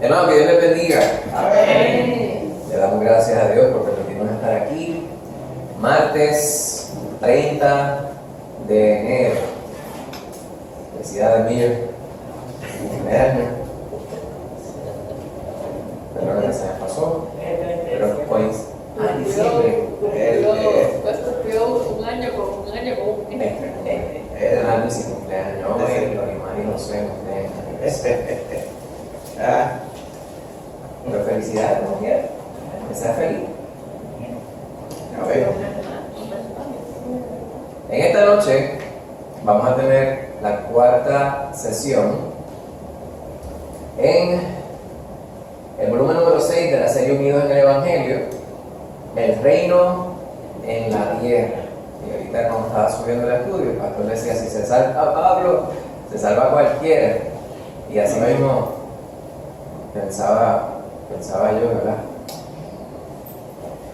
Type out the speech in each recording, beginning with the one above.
Hermano, que Dios les bendiga. Amén. Le damos gracias a Dios por permitirnos estar aquí. Martes 30 de enero. Felicidades, Miller. Cumpleaños. Perdón que se me pasó. Pero hoy diciembre. Un año con un Era mi cumpleaños. Hoy los hermanos no sé cumpleaños. Pero felicidades, como quieras. Que sea feliz. En esta noche vamos a tener la cuarta sesión en el volumen número 6 de la serie Unidos en el Evangelio, el reino en la tierra. Y ahorita cuando estaba subiendo el estudio, el pastor decía, si se salva Pablo, se salva cualquiera. Y así mismo pensaba yo, ¿verdad?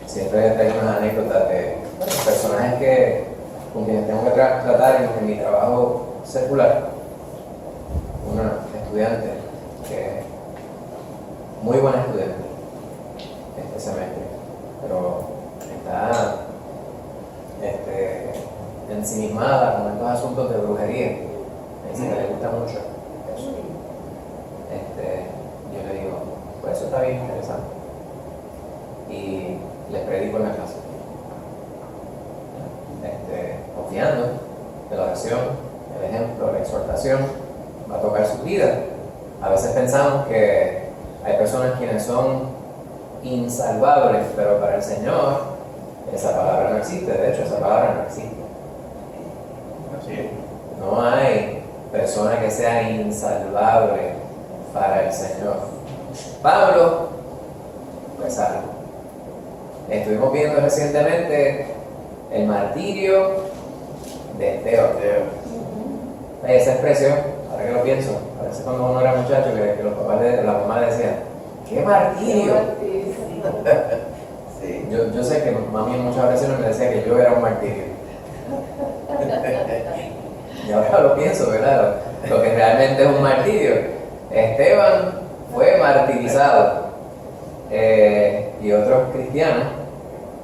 Siempre traigo unas anécdotas de personajes con quienes tengo que tratar en mi trabajo secular. Una estudiante que muy buena estudiante este semestre, pero está ensimismada con estos asuntos de brujería. Me dice que le gusta mucho eso. Yo le digo, pues eso está bien interesante. Y les predico en la clase. Confiando que la oración, el ejemplo, la exhortación va a tocar su vida. A veces pensamos que hay personas quienes son insalvables, pero para el Señor esa palabra no existe. De hecho, esa palabra no existe. No hay persona que sea insalvable para el Señor. Pablo fue salvo. Estuvimos viendo recientemente el martirio de Esteban. Esa expresión, ahora que lo pienso, parece cuando uno era muchacho que los papás de la mamá decían, ¡qué martirio! Sí, yo sé que mami en muchas ocasiones me decía que yo era un martirio. Y ahora lo pienso, ¿verdad? Lo que realmente es un martirio. Esteban fue martirizado. Y otros cristianos,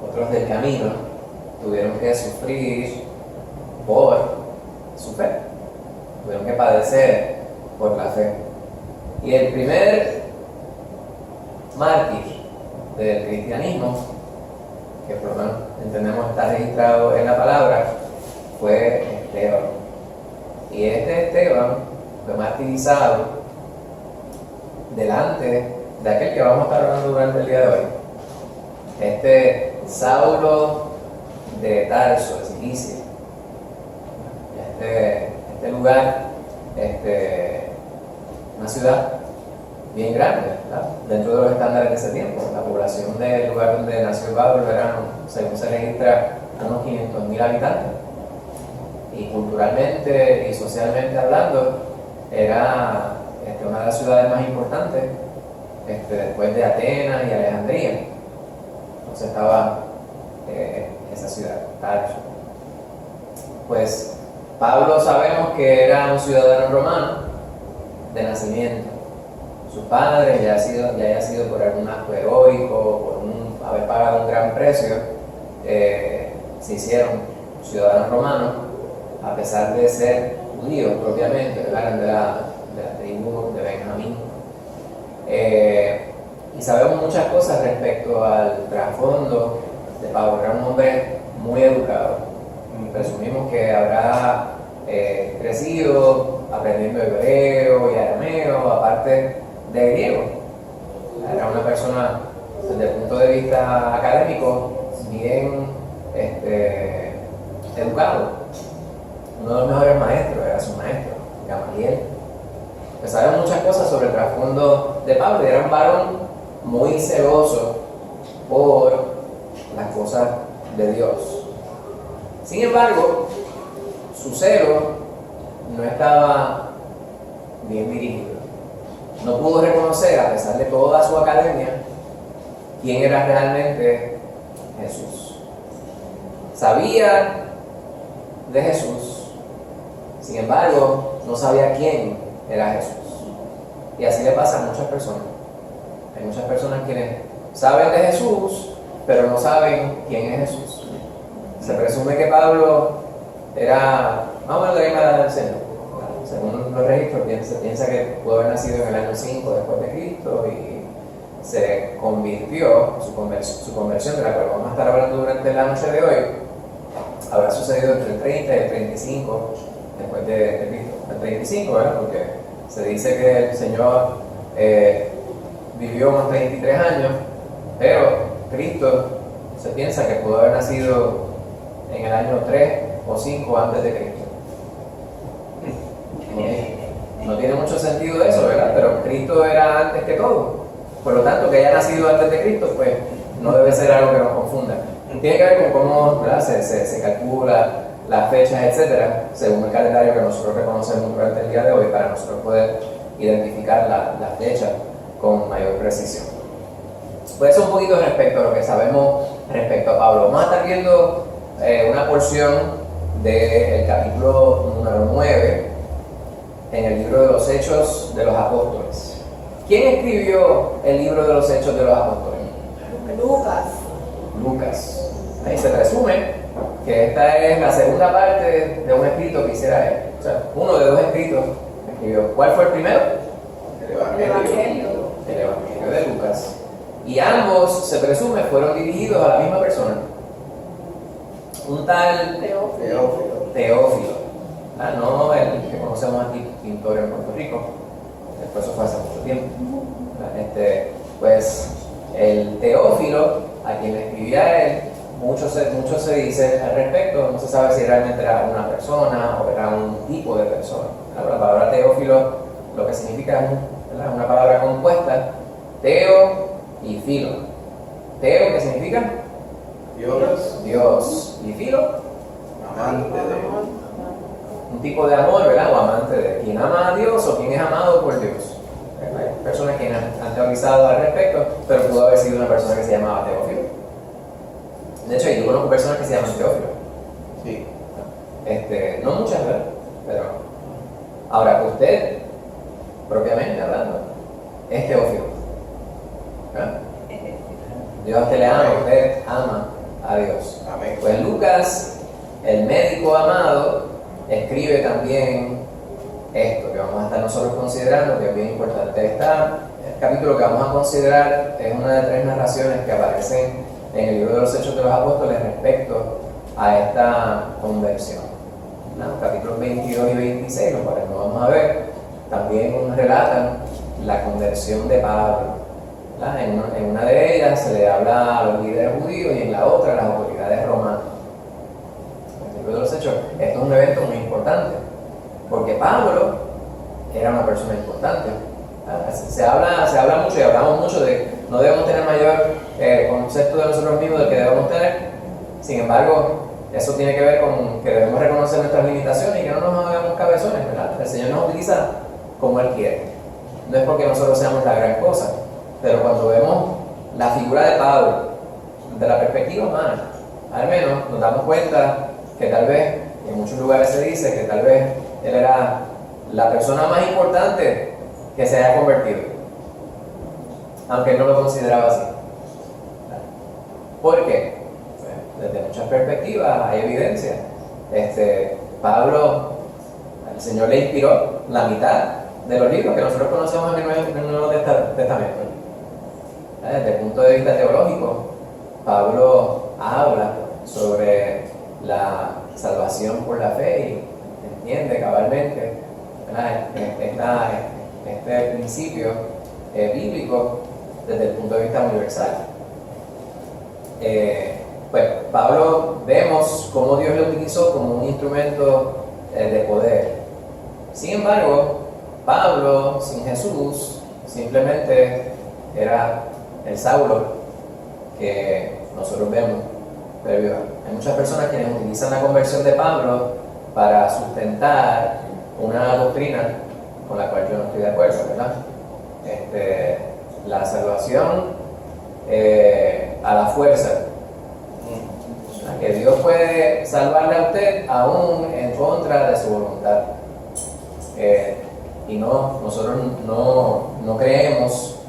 otros del camino, tuvieron que sufrir por su fe. Tuvieron que padecer por la fe. Y el primer mártir del cristianismo, que por lo menos entendemos está registrado en la palabra, fue Esteban. Y este Esteban fue martirizado delante de aquel que vamos a estar hablando durante el día de hoy. Saulo de Tarso, de Cilicia. Este lugar, una ciudad bien grande, ¿verdad? Dentro de los estándares de ese tiempo. La población del lugar donde nació Pablo era, según se registra, unos 500,000 habitantes. Y culturalmente y socialmente hablando, era una de las ciudades más importantes después de Atenas y Alejandría. Entonces estaba esa ciudad, Tarso. Pues Pablo sabemos que era un ciudadano romano de nacimiento. Su padre ya haya sido por algún acto heroico, por haber pagado un gran precio, se hicieron ciudadanos romanos, a pesar de ser judíos propiamente, eran de la tribu de Benjamín. Y sabemos muchas cosas respecto al trasfondo de Pablo. Era un hombre muy educado. Presumimos que habrá crecido aprendiendo hebreo y arameo, aparte de griego. Era una persona, desde el punto de vista académico, bien educado. Uno de los mejores maestros era su maestro, Gamaliel. Pues sabemos muchas cosas sobre el trasfondo de Pablo. Era un varón muy celoso por las cosas de Dios. Sin embargo, su celo no estaba bien dirigido. No pudo reconocer, a pesar de toda su academia, quién era realmente Jesús. Sabía de Jesús, sin embargo, no sabía quién era Jesús. Y así le pasa a muchas personas. Hay muchas personas quienes saben de Jesús, pero no saben quién es Jesús. Se presume que Pablo era más o menos de la misma edad del Señor. Según los registros, piensa que pudo haber nacido en el año 5 después de Cristo y se convirtió, su conversión, de la cual vamos a estar hablando durante la noche de hoy, habrá sucedido entre el 30 y el 35 después de Cristo. El 35, ¿verdad? Porque se dice que el Señor vivió unos 33 años, pero Cristo se piensa que pudo haber nacido en el año 3 o 5 antes de Cristo. No tiene mucho sentido eso, ¿verdad? Pero Cristo era antes que todo. Por lo tanto, que haya nacido antes de Cristo, pues no debe ser algo que nos confunda. Tiene que ver con cómo, ¿verdad?, se calcula las fechas, etcétera, según el calendario que nosotros reconocemos durante el día de hoy, para nosotros poder identificar las fechas con mayor precisión. Pues eso un poquito respecto a lo que sabemos respecto a Pablo. Vamos a estar viendo una porción del capítulo número 9 en el libro de los Hechos de los Apóstoles. ¿Quién escribió el libro de los Hechos de los Apóstoles? Lucas. Ahí se presume que esta es la segunda parte de un escrito que hiciera él. O sea, uno de dos escritos que escribió. ¿Cuál fue el primero? El Evangelio de Lucas. Y ambos, se presume, fueron dirigidos a la misma persona. Un tal Teófilo. No el que conocemos aquí, pintor en Puerto Rico. Después eso fue hace mucho tiempo. Pues el Teófilo, a quien le escribía él, mucho se dice al respecto. No se sabe si realmente era una persona o era un tipo de persona. La palabra Teófilo lo que significa es una palabra compuesta, Teo y Filo. Teo, ¿qué significa? Dios. Y Filo, Amante de un tipo de amor, ¿verdad? O amante de quien ama a Dios o quien es amado por Dios. Hay personas que han teorizado al respecto, pero pudo haber sido una persona que se llamaba Teófilo. De hecho, yo conozco personas que se llaman Teófilo. Sí. No muchas, ¿verdad? Pero ahora, usted, propiamente hablando, es Teófilo. ¿Verdad? Dios a usted le ama, usted ama a Dios. Amén. Pues Lucas, el médico amado, escribe también esto que vamos a estar nosotros considerando, que es bien importante. El capítulo que vamos a considerar es una de 3 narraciones que aparecen en el libro de los Hechos de los Apóstoles respecto a esta conversión. Los capítulos 22 y 26, los cuales no vamos a ver, también relatan la conversión de Pablo. En una de ellas se le habla a los líderes judíos y en la otra a las autoridades romanas. En el libro de los Hechos, esto es un evento muy importante, porque Pablo era una persona importante. Se habla mucho y hablamos mucho de que no debemos tener mayor concepto de nosotros mismos del que debemos tener. Sin embargo, eso tiene que ver con que debemos reconocer nuestras limitaciones y que no nos hagamos cabezones, ¿verdad? El Señor nos utiliza como Él quiere. No es porque nosotros seamos la gran cosa, pero cuando vemos la figura de Pablo desde la perspectiva humana, al menos nos damos cuenta que tal vez, en muchos lugares se dice que tal vez él era la persona más importante que se haya convertido, aunque él no lo consideraba así. ¿Por qué? Desde muchas perspectivas hay evidencia. Pablo, el Señor le inspiró la mitad de los libros que nosotros conocemos en el Nuevo Testamento. Desde el punto de vista teológico, Pablo habla sobre la salvación por la fe y entiende cabalmente, ¿verdad?, este principio bíblico desde el punto de vista universal. Pues Pablo vemos cómo Dios lo utilizó como un instrumento de poder. Sin embargo, Pablo sin Jesús simplemente era el Saulo que nosotros vemos. Pero hay muchas personas que utilizan la conversión de Pablo para sustentar una doctrina con la cual yo no estoy de acuerdo, ¿verdad? La salvación a la fuerza. Que Dios puede salvarle a usted aún en contra de su voluntad. Y nosotros no creemos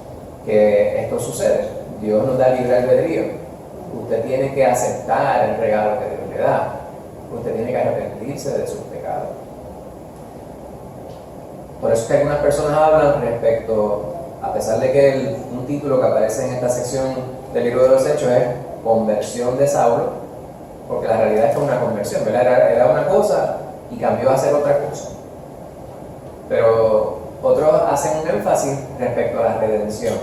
que esto sucede. Dios nos da libre albedrío. Usted tiene que aceptar el regalo que Dios le da. Usted tiene que arrepentirse de sus pecados. Por eso es que algunas personas hablan respecto, a pesar de que un título que aparece en esta sección del libro de los Hechos es conversión de Saulo, porque la realidad es que es una conversión, ¿verdad? Era una cosa y cambió a ser otra cosa. Pero otros hacen un énfasis respecto a la redención.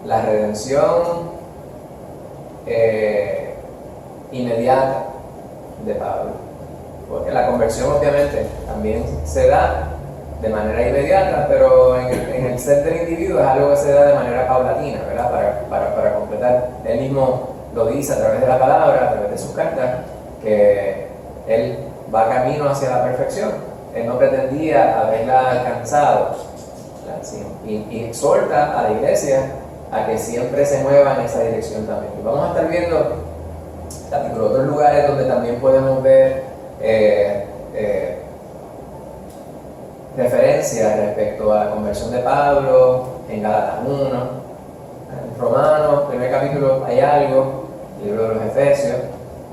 La redención inmediata de Pablo. Porque la conversión obviamente también se da de manera inmediata, pero en el ser del individuo es algo que se da de manera paulatina, ¿verdad? Para completar. Él mismo lo dice a través de la palabra, a través de sus cartas, que él va camino hacia la perfección. Él no pretendía haberla alcanzado. Y exhorta a la iglesia a que siempre se mueva en esa dirección también. Y vamos a estar viendo otros lugares donde también podemos ver referencias respecto a la conversión de Pablo, en Gálatas 1, en Romanos, primer capítulo hay algo, el libro de los Efesios,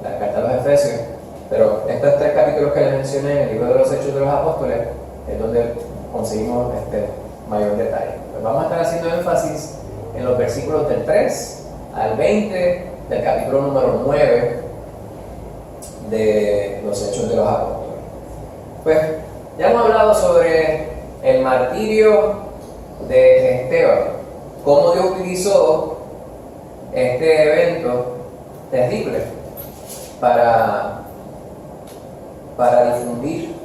la carta a los Efesios, pero estos 3 capítulos que les mencioné en el libro de los Hechos de los Apóstoles es donde conseguimos mayor detalle. Pues vamos a estar haciendo énfasis en los versículos del 3 al 20 del capítulo número 9 de los Hechos de los Apóstoles. Pues ya hemos hablado sobre el martirio de Esteban, cómo Dios utilizó este evento terrible para difundir,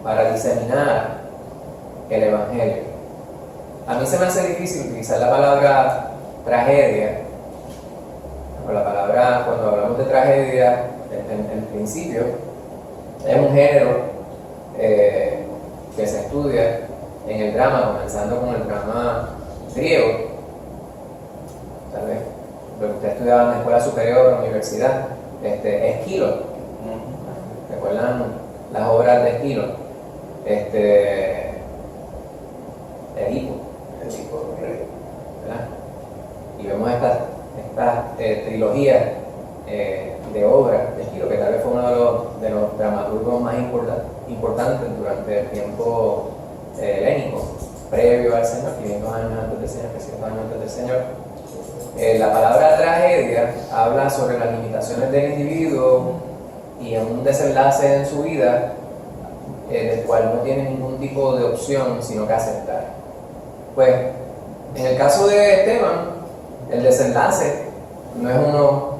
para diseminar el Evangelio. A mí se me hace difícil utilizar la palabra tragedia, o la palabra, cuando hablamos de tragedia, en principio, es un género que se estudia en el drama, comenzando con el drama griego, tal vez lo que usted estudiaba en la escuela superior o en la universidad, Esquilo. ¿Recuerdan las obras de Esquilo? Edipo, ¿verdad? Y vemos esta trilogía de obras de Esquilo, que tal vez fue uno de los dramaturgos más importantes durante el tiempo helénico, previo al Señor, 500 años antes del Señor, 300 años antes del Señor. La palabra tragedia habla sobre las limitaciones del individuo y en un desenlace en su vida del cual no tiene ningún tipo de opción sino que aceptar. Pues en el caso de Esteban, el desenlace no es uno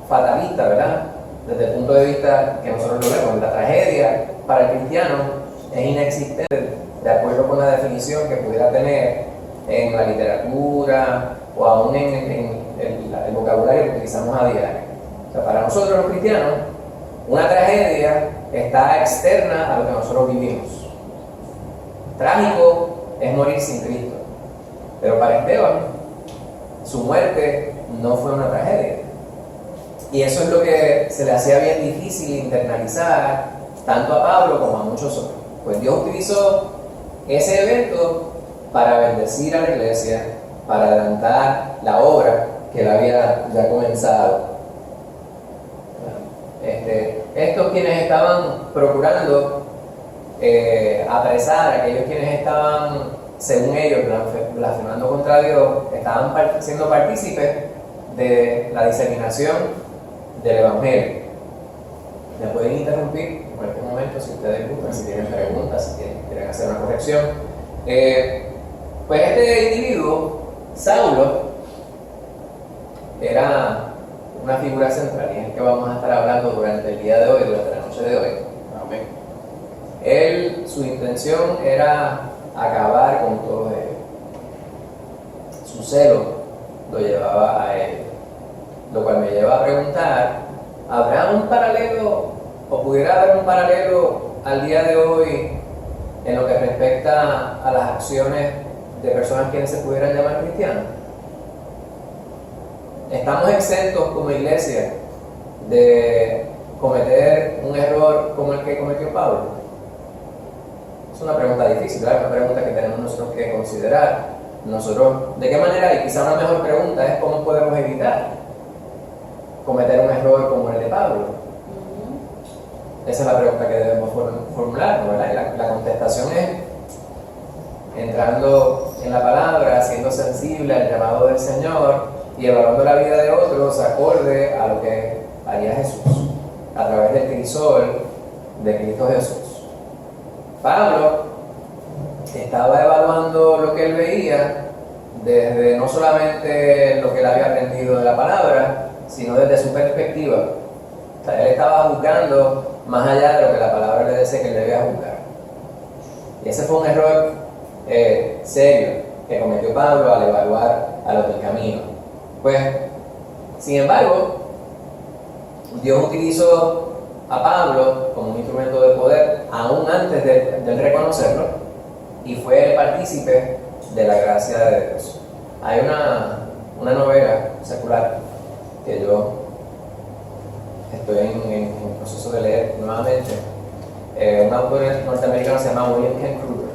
fatalista, ¿verdad? Desde el punto de vista que nosotros lo vemos, la tragedia para el cristiano es inexistente de acuerdo con la definición que pudiera tener en la literatura o aún en el vocabulario que utilizamos a diario. O sea, para nosotros los cristianos, una tragedia está externa a lo que nosotros vivimos. Trágico es morir sin Cristo. Pero para Esteban, su muerte no fue una tragedia. Y eso es lo que se le hacía bien difícil internalizar tanto a Pablo como a muchos otros. Pues Dios utilizó ese evento para bendecir a la iglesia, para adelantar la obra que él había ya comenzado. Estos quienes estaban procurando apresar, aquellos quienes estaban, según ellos, blasfemando contra Dios, estaban siendo partícipes de la diseminación del Evangelio. Me pueden interrumpir en cualquier momento si ustedes gustan, si tienen preguntas, si quieren hacer una corrección. Pues este individuo, Saulo, era una figura central y es el que vamos a estar hablando durante el día de hoy, durante la noche de hoy. Amén. Su intención era acabar con todos ellos. Su celo lo llevaba a él. Lo cual me lleva a preguntar, ¿habrá un paralelo o pudiera haber un paralelo al día de hoy en lo que respecta a las acciones de personas quienes se pudieran llamar cristianos? ¿Estamos exentos como iglesia de cometer un error como el que cometió Pablo? Es una pregunta difícil, ¿verdad? Una pregunta que tenemos nosotros que considerar. Nosotros, ¿de qué manera? Y quizá una mejor pregunta es cómo podemos evitar cometer un error como el de Pablo. Esa es la pregunta que debemos formular, ¿verdad? Y la contestación es entrando en la palabra, siendo sensible al llamado del Señor y evaluando la vida de otros acorde a lo que haría Jesús a través del crisol de Cristo Jesús. Pablo estaba evaluando lo que él veía desde no solamente lo que él había aprendido de la palabra, sino desde su perspectiva. O sea, él estaba juzgando más allá de lo que la palabra le dice que él debía juzgar. Y ese fue un error serio que cometió Pablo al evaluar a los del camino. Pues, sin embargo, Dios utilizó a Pablo como un instrumento de poder aún antes de reconocerlo, y fue el partícipe de la gracia de Dios. Hay una novela secular que yo estoy en proceso de leer nuevamente. Un autor norteamericano se llama William Kent Kruger,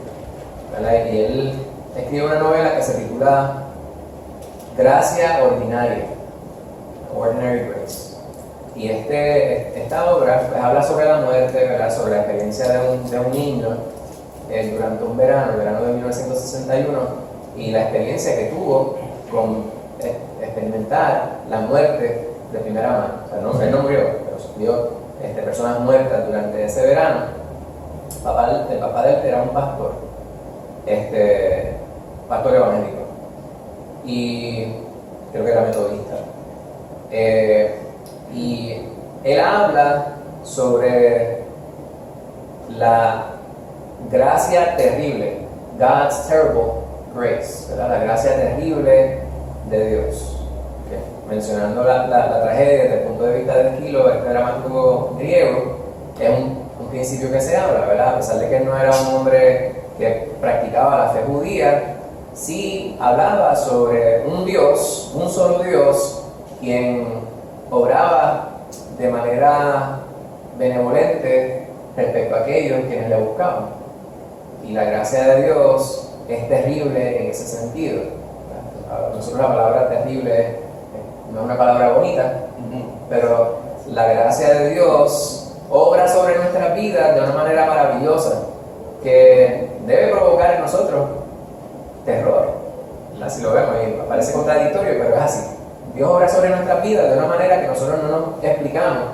¿verdad? Y él escribe una novela que se titula Gracia Ordinaria, Ordinary Grace. Y esta obra pues, habla sobre la muerte, ¿verdad? Sobre la experiencia de un niño durante un verano, el verano de 1961, y la experiencia que tuvo con experimentar la muerte de primera mano. O sea, él no murió, pero vio personas muertas durante ese verano. El papá de él era un pastor, pastor evangélico, y creo que era metodista. Y él habla sobre la gracia terrible, God's terrible grace, ¿verdad? La gracia terrible de Dios. Okay. Mencionando la tragedia desde el punto de vista de Esquilo, el dramaturgo griego, es un principio que se habla, ¿verdad? A pesar de que él no era un hombre que practicaba la fe judía, sí hablaba sobre un Dios, un solo Dios, quien obraba de manera benevolente respecto a aquellos quienes le buscaban. Y la gracia de Dios es terrible en ese sentido. Para nosotros la palabra terrible no es una palabra bonita, pero la gracia de Dios obra sobre nuestras vidas de una manera maravillosa que debe provocar en nosotros terror. Así lo vemos y parece contradictorio, pero es así. Dios obra sobre nuestras vidas de una manera que nosotros no nos explicamos,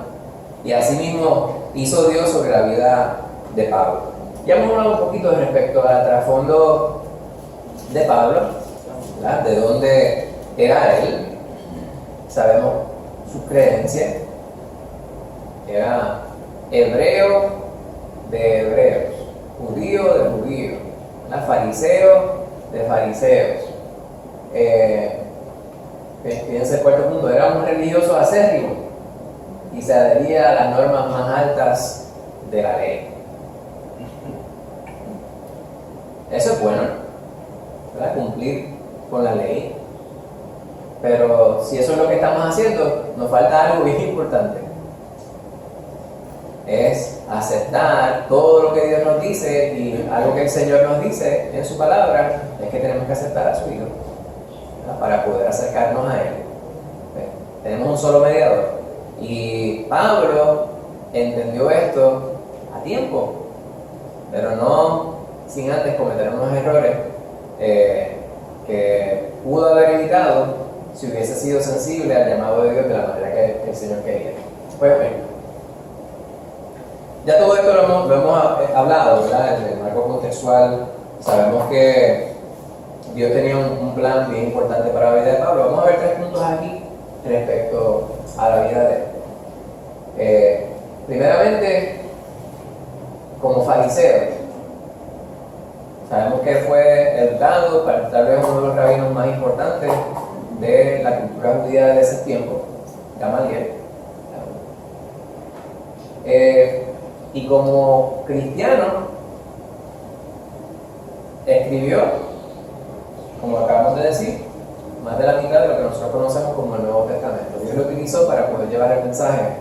y así mismo hizo Dios sobre la vida de Pablo. Ya hemos hablado un poquito respecto al trasfondo de Pablo, ¿verdad? De dónde era él. Sabemos su creencia. Era hebreo de hebreos, judío de judíos, fariseo de fariseos. Fíjense el cuarto punto, era un religioso acérrimo y se adhería a las normas más altas de la ley. Eso es bueno, ¿verdad? Cumplir con la ley. Pero si eso es lo que estamos haciendo, nos falta algo bien importante. Es aceptar todo lo que Dios nos dice, y algo que el Señor nos dice en su palabra es que tenemos que aceptar a su Hijo, ¿verdad? Para poder acercarnos a Él. Tenemos un solo mediador. Y Pablo entendió esto a tiempo, pero no sin antes cometer unos errores que pudo haber evitado si hubiese sido sensible al llamado de Dios de la manera que el Señor quería. Pues bien, ya todo esto lo hemos hablado, ¿verdad? En el marco contextual sabemos que Dios tenía un plan bien importante para la vida de Pablo. Vamos a ver 3 puntos aquí respecto a la vida de él. Primeramente, como fariseo, sabemos que fue educado para tal vez uno de los rabinos más importantes de la cultura judía de ese tiempo, Gamaliel. Y como cristiano, escribió, como acabamos de decir, más de la mitad de lo que nosotros conocemos como el Nuevo Testamento. Dios lo utilizó para poder llevar el mensaje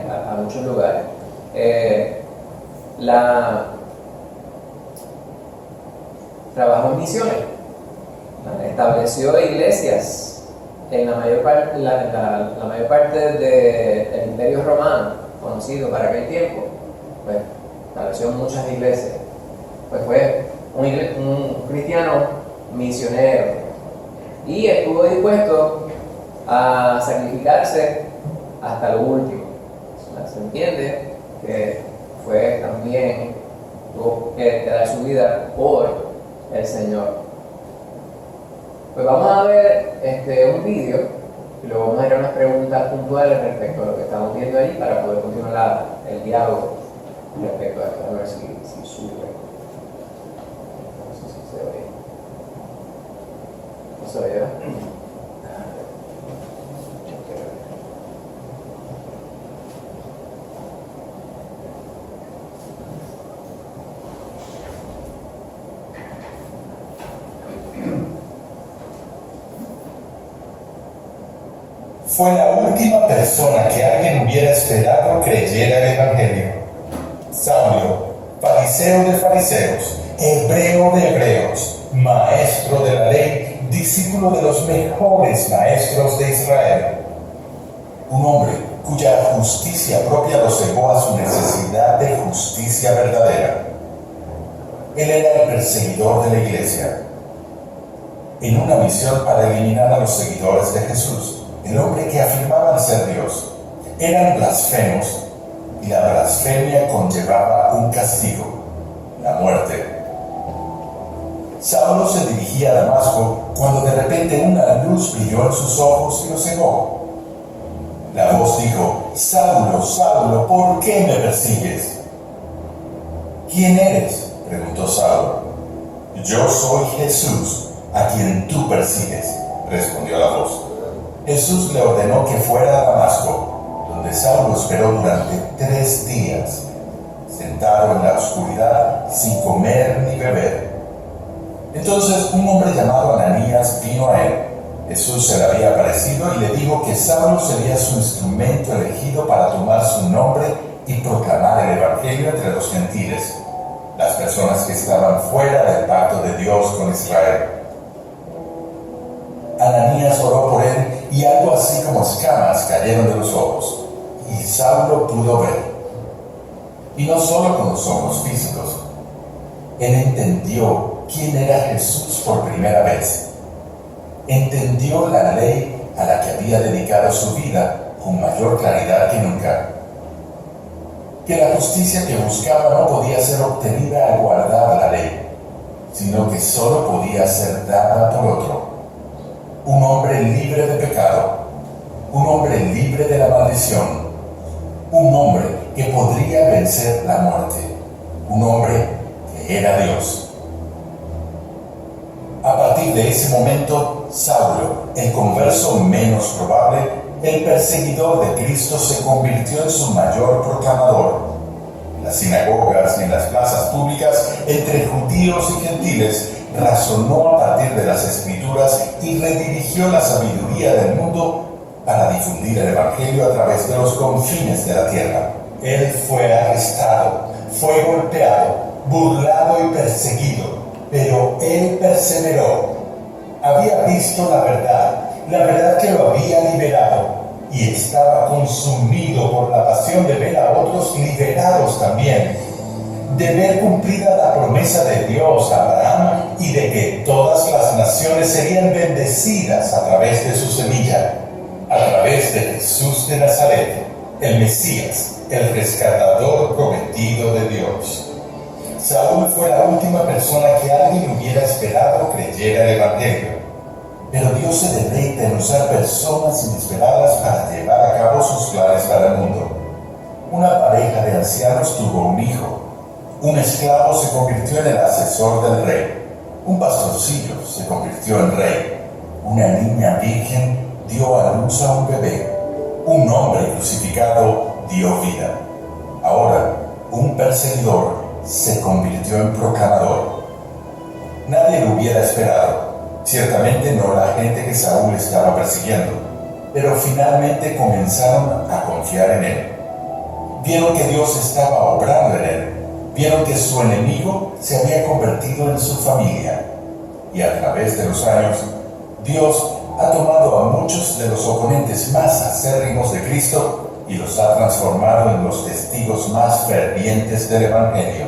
a muchos lugares. trabajó en misiones, estableció iglesias en la mayor parte del Imperio Romano, conocido para aquel tiempo. Pues estableció muchas iglesias. Pues fue un cristiano misionero y estuvo dispuesto a sacrificarse hasta lo último. Se entiende que fue también, tuvo que dar su vida por el Señor. Pues vamos a ver un vídeo y luego vamos a ir a unas preguntas puntuales respecto a lo que estamos viendo ahí para poder continuar el diálogo respecto a esto. A ver si sube. No sé si se ve. No se ve, ¿verdad? Fue la última persona que alguien hubiera esperado creyera el Evangelio. Saulo, fariseo de fariseos, hebreo de hebreos, maestro de la ley, discípulo de los mejores maestros de Israel. Un hombre cuya justicia propia lo cegó a su necesidad de justicia verdadera. Él era el perseguidor de la iglesia, en una misión para eliminar a los seguidores de Jesús. El hombre que afirmaban ser Dios. Eran blasfemos y la blasfemia conllevaba un castigo, la muerte. Saulo se dirigía a Damasco cuando de repente una luz brilló en sus ojos y lo cegó. La voz dijo: Saulo, Saulo, ¿por qué me persigues? ¿Quién eres?, preguntó Saulo. Yo soy Jesús, a quien tú persigues, respondió la voz. Jesús le ordenó que fuera a Damasco, donde Saulo esperó durante 3 días, sentado en la oscuridad, sin comer ni beber. Entonces un hombre llamado Ananías vino a él. Jesús se le había aparecido y le dijo que Saulo sería su instrumento elegido para tomar su nombre y proclamar el Evangelio entre los gentiles, las personas que estaban fuera del pacto de Dios con Israel. Ananías oró por él y algo así como escamas cayeron de los ojos, y Saulo pudo ver. Y no solo con los ojos físicos. Él entendió quién era Jesús por primera vez. Entendió la ley a la que había dedicado su vida con mayor claridad que nunca. Que la justicia que buscaba no podía ser obtenida al guardar la ley, sino que solo podía ser dada por otro. Un hombre libre de pecado, un hombre libre de la maldición, un hombre que podría vencer la muerte, un hombre que era Dios. A partir de ese momento, Saulo, el converso menos probable, el perseguidor de Cristo, se convirtió en su mayor proclamador. En las sinagogas y en las plazas públicas, entre judíos y gentiles, razonó a partir de las Escrituras y redirigió la sabiduría del mundo para difundir el Evangelio a través de los confines de la tierra. Él fue arrestado, fue golpeado, burlado y perseguido, pero él perseveró. Había visto la verdad que lo había liberado, y estaba consumido por la pasión de ver a otros liberados también, de ver cumplida la promesa de Dios a Abraham y de que todas las naciones serían bendecidas a través de su semilla, a través de Jesús de Nazaret, el Mesías, el rescatador prometido de Dios. Saúl fue la última persona que alguien hubiera esperado creyera el Evangelio. Pero Dios se deleita en usar personas inesperadas para llevar a cabo sus planes para el mundo. Una pareja de ancianos tuvo un hijo. Un esclavo se convirtió en el asesor del rey. Un pastorcillo se convirtió en rey. Una niña virgen dio a luz a un bebé. Un hombre crucificado dio vida. Ahora, un perseguidor se convirtió en proclamador. Nadie lo hubiera esperado. Ciertamente no la gente que Saúl estaba persiguiendo, pero finalmente comenzaron a confiar en él. Vieron que Dios estaba obrando en él. Vieron que su enemigo se había convertido en su familia. y a través de los años, Dios ha tomado a muchos de los oponentes más acérrimos de Cristo y los ha transformado en los testigos más fervientes del Evangelio.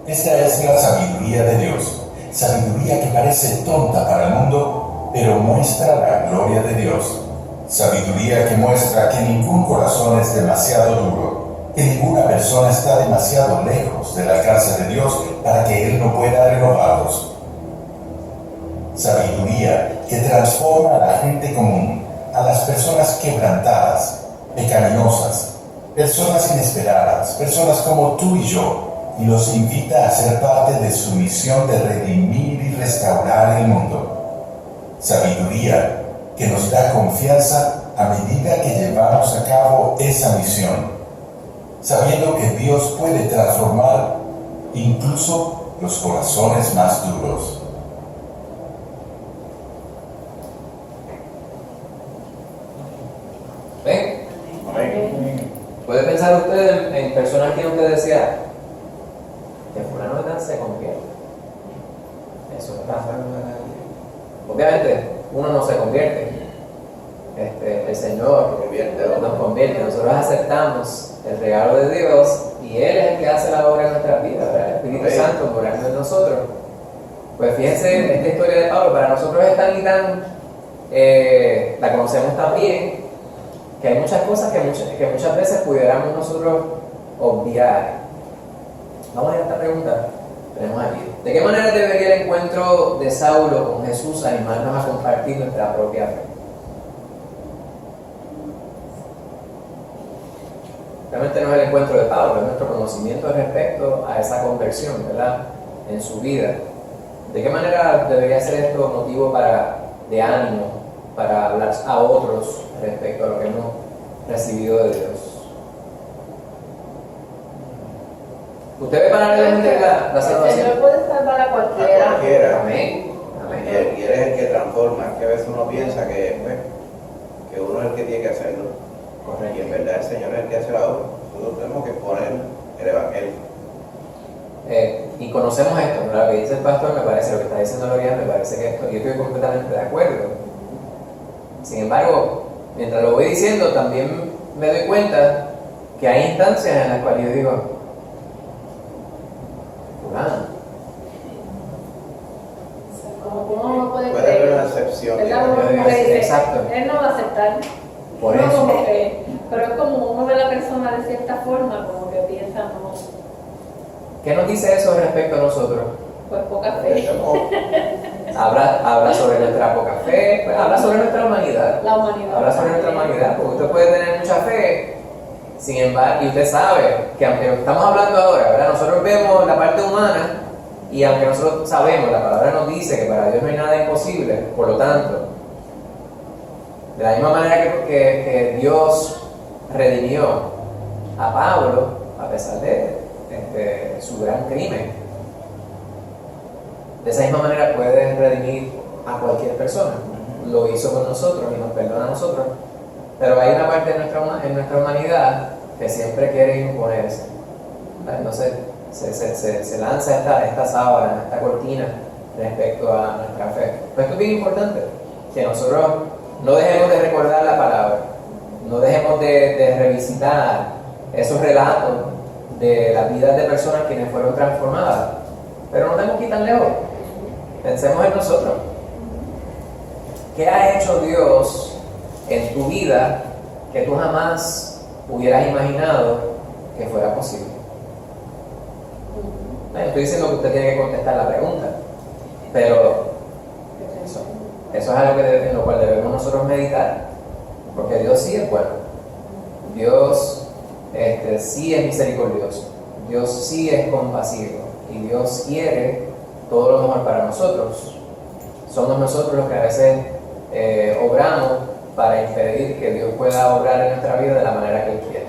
Esta es la sabiduría de Dios, sabiduría que parece tonta para el mundo, pero muestra la gloria de Dios. Sabiduría que muestra que ningún corazón es demasiado duro, que ninguna persona está demasiado lejos del alcance de Dios para que Él no pueda renovarlos. Sabiduría que transforma a la gente común, a las personas quebrantadas, pecaminosas, personas inesperadas, personas como tú y yo, y los invita a ser parte de su misión de redimir y restaurar el mundo. Sabiduría que nos da confianza a medida que llevamos a cabo esa misión, sabiendo que Dios puede transformar incluso los corazones más duros. ¿Ven? ¿Puede pensar usted en personas que usted decía que fulano de tal se convierte? Eso está. Obviamente, uno no se convierte. El Señor nos convierte. Nosotros aceptamos el regalo de Dios y Él es el que hace la obra en nuestras vidas, ¿verdad? El Espíritu Santo morando en nosotros. Pues fíjense, esta historia de Pablo para nosotros es tan y tan, la conocemos tan bien, que hay muchas cosas que muchas veces pudiéramos nosotros obviar. Vamos a ir a esta pregunta que tenemos aquí. ¿De qué manera debería el encuentro de Saulo con Jesús animarnos a compartir nuestra propia fe? Realmente no es el encuentro de Pablo, es nuestro conocimiento respecto a esa conversión, ¿verdad? En su vida. ¿De qué manera debería ser esto motivo de ánimo para hablar a otros respecto a lo que hemos recibido de Dios? ¿Usted ve paralelamente la salvación? El Señor puede salvar a cualquiera. A cualquiera. Amén. Amén. Y Él es el que transforma. Es que a veces uno piensa que uno es el que tiene que hacerlo. Y en verdad el Señor es el que hace la obra. Nosotros tenemos que poner el Evangelio. Y conocemos esto, ¿verdad? Lo que dice el pastor me parece, lo que está diciendo Lorian me parece que esto, yo estoy completamente de acuerdo. Sin embargo, mientras lo voy diciendo, también me doy cuenta que hay instancias en las cuales yo digo, fulano. Como uno no puede Puede haber una creer. excepción. ¿Verdad? Uno como que dice, Exacto. Él no va a aceptar. Por Uno eso. como que, pero es como uno ve a la persona de cierta forma, como que piensa, no, ¿Qué nos dice eso respecto a nosotros? pues poca fe. Habla sobre nuestra poca fe, pues habla sobre nuestra humanidad. La humanidad. Habla sobre nuestra humanidad, porque usted puede tener mucha fe, sin embargo, y usted sabe que aunque estamos hablando ahora, ¿verdad? Nosotros vemos la parte humana y aunque nosotros sabemos, la palabra nos dice que para Dios no hay nada imposible, por lo tanto, de la misma manera que Dios redimió a Pablo, a pesar de su gran crimen, de esa misma manera puede redimir a cualquier persona. Lo hizo con nosotros y nos perdona a nosotros. Pero hay una parte en nuestra humanidad que siempre quiere imponerse. Entonces se lanza esta sábana, esta cortina respecto a nuestra fe. Pues esto es bien importante, que nosotros no dejemos de recordar la palabra, no dejemos de revisitar esos relatos de las vidas de personas quienes fueron transformadas. Pero no tenemos que ir tan lejos. Pensemos en nosotros. ¿Qué ha hecho Dios en tu vida que tú jamás hubieras imaginado que fuera posible? No estoy diciendo que usted tiene que contestar la pregunta, pero eso es algo en lo cual debemos nosotros meditar, porque Dios sí es bueno. Dios sí es misericordioso. Dios sí es compasivo. Y Dios quiere todo lo mejor para nosotros. Somos nosotros los que a veces obramos para impedir que Dios pueda obrar en nuestra vida de la manera que Él quiere.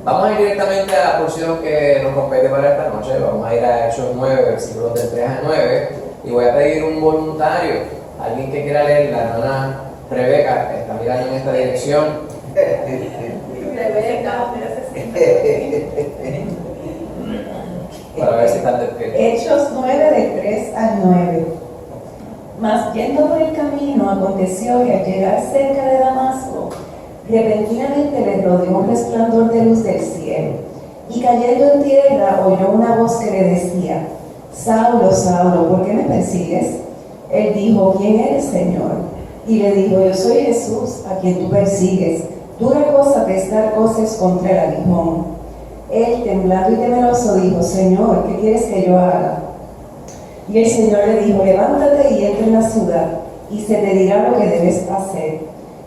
Vamos a ir directamente a la porción que nos compete para esta noche. Vamos a ir a Hechos 9, versículos del 3 al 9. Y voy a pedir un voluntario, alguien que quiera leer. La hermana Rebeca está mirando en esta dirección. Para ver si están despiertos. Hechos 9, del 3 al 9. Mas yendo por el camino, aconteció que al llegar cerca de Damasco, repentinamente le rodeó un resplandor de luz del cielo, y cayendo en tierra oyó una voz que le decía: Saulo, Saulo, ¿por qué me persigues? Él dijo: ¿Quién eres, Señor? Y le dijo: Yo soy Jesús, a quien tú persigues. Dura cosa te es dar coces contra el aguijón. Él, temblando y temeroso, dijo: Señor, ¿qué quieres que yo haga? Y el Señor le dijo: Levántate y entra en la ciudad, y se te dirá lo que debes hacer.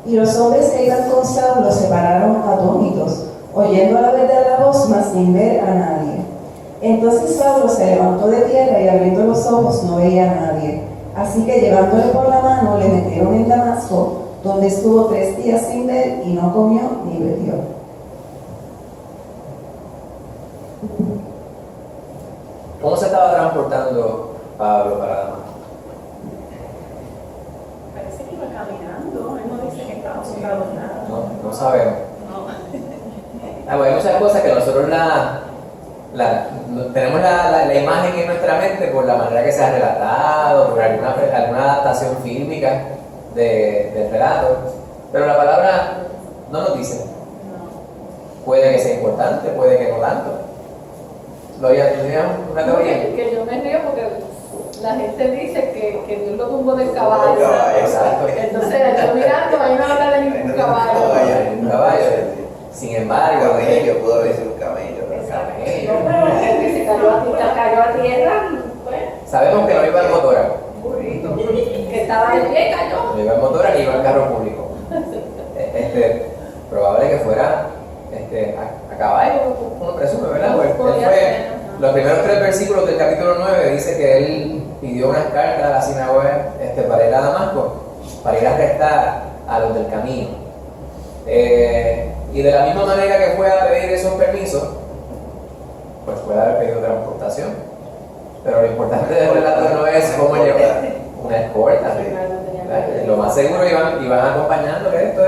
Y los hombres que iban con Saulo se pararon atónitos, oyendo a la verdad la voz, mas sin ver a nadie. Entonces Saulo se levantó de tierra y abriendo los ojos no veía a nadie. Así que llevándole por la mano le metieron en Damasco, donde estuvo 3 días sin ver y no comió ni bebió. ¿Cómo se estaba transportando Pablo para Damasco? Parece que iba caminando, él no dice que estaba montado en nada. No sabemos. No. Hay muchas cosas que nosotros tenemos la imagen en nuestra mente por la manera que se ha relatado, por alguna adaptación fílmica del relato, pero la palabra no nos dice. Puede que sea importante, puede que no tanto. Gloria, ¿tenías una teoría? Que yo me río porque la gente dice que Dios lo tumbó del caballo. Exacto. Entonces yo mirando, ahí no habla de ningún caballo. Un caballo. Sin embargo, Camello, pudo haber sido un camello. No, pero el que se cayó a tierra, pues, sabemos que no iba en motora, burrito, que estaba de pie, cayó. no iba en motora ni iba en carro público. Probable que fuera a caballo, uno presume, ¿verdad? Pues, los primeros 3 versículos del capítulo 9 dice que él pidió unas cartas a la sinagoga para ir a Damasco, para ir a arrestar a los del camino. Y de la misma manera que fue a pedir esos permisos, pues puede haber pedido transportación. Pero lo importante del relato no es cómo llegó, una escolta. Lo más seguro iban acompañando esto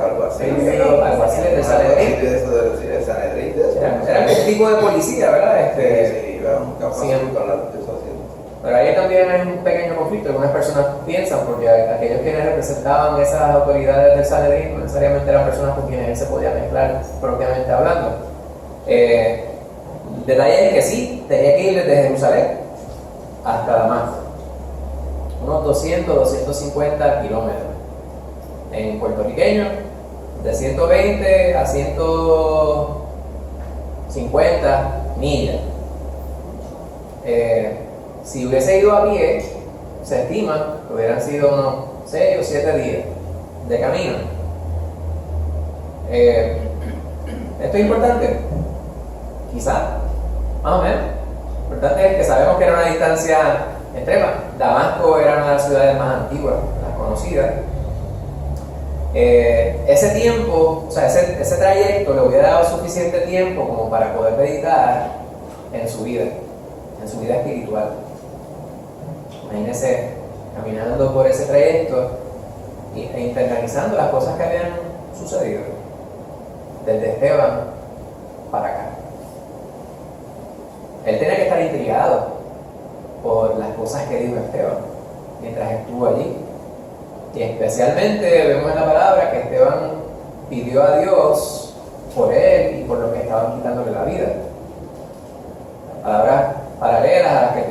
alguaciles del Sanedrín. Era un tipo de policía, ¿verdad? Sí, iba un capacito con la Pero ahí también hay un pequeño conflicto. Algunas personas piensan, porque aquellos quienes representaban esas autoridades del Sanedrín no necesariamente eran personas con quienes él se podía mezclar propiamente hablando. Detalle es que sí, tenía que ir desde Jerusalén hasta Damasco, unos 200-250 kilómetros. En puertorriqueño, de 120 a 150 millas. Si hubiese ido a pie, se estima que hubieran sido unos 6 o 7 días de camino. ¿Esto es importante? Quizás, más o menos. Lo importante es que sabemos que era una distancia extrema. Damasco era una de las ciudades más antiguas, las conocidas. Ese tiempo, o sea, ese trayecto le hubiera dado suficiente tiempo como para poder meditar en su vida espiritual. Imagínense caminando por ese trayecto e internalizando las cosas que habían sucedido desde Esteban para acá. Él tenía que estar intrigado por las cosas que dijo Esteban mientras estuvo allí. Y especialmente vemos en la palabra que Esteban pidió a Dios por él y por los que estaban quitándole la vida. Palabras paralelas a las que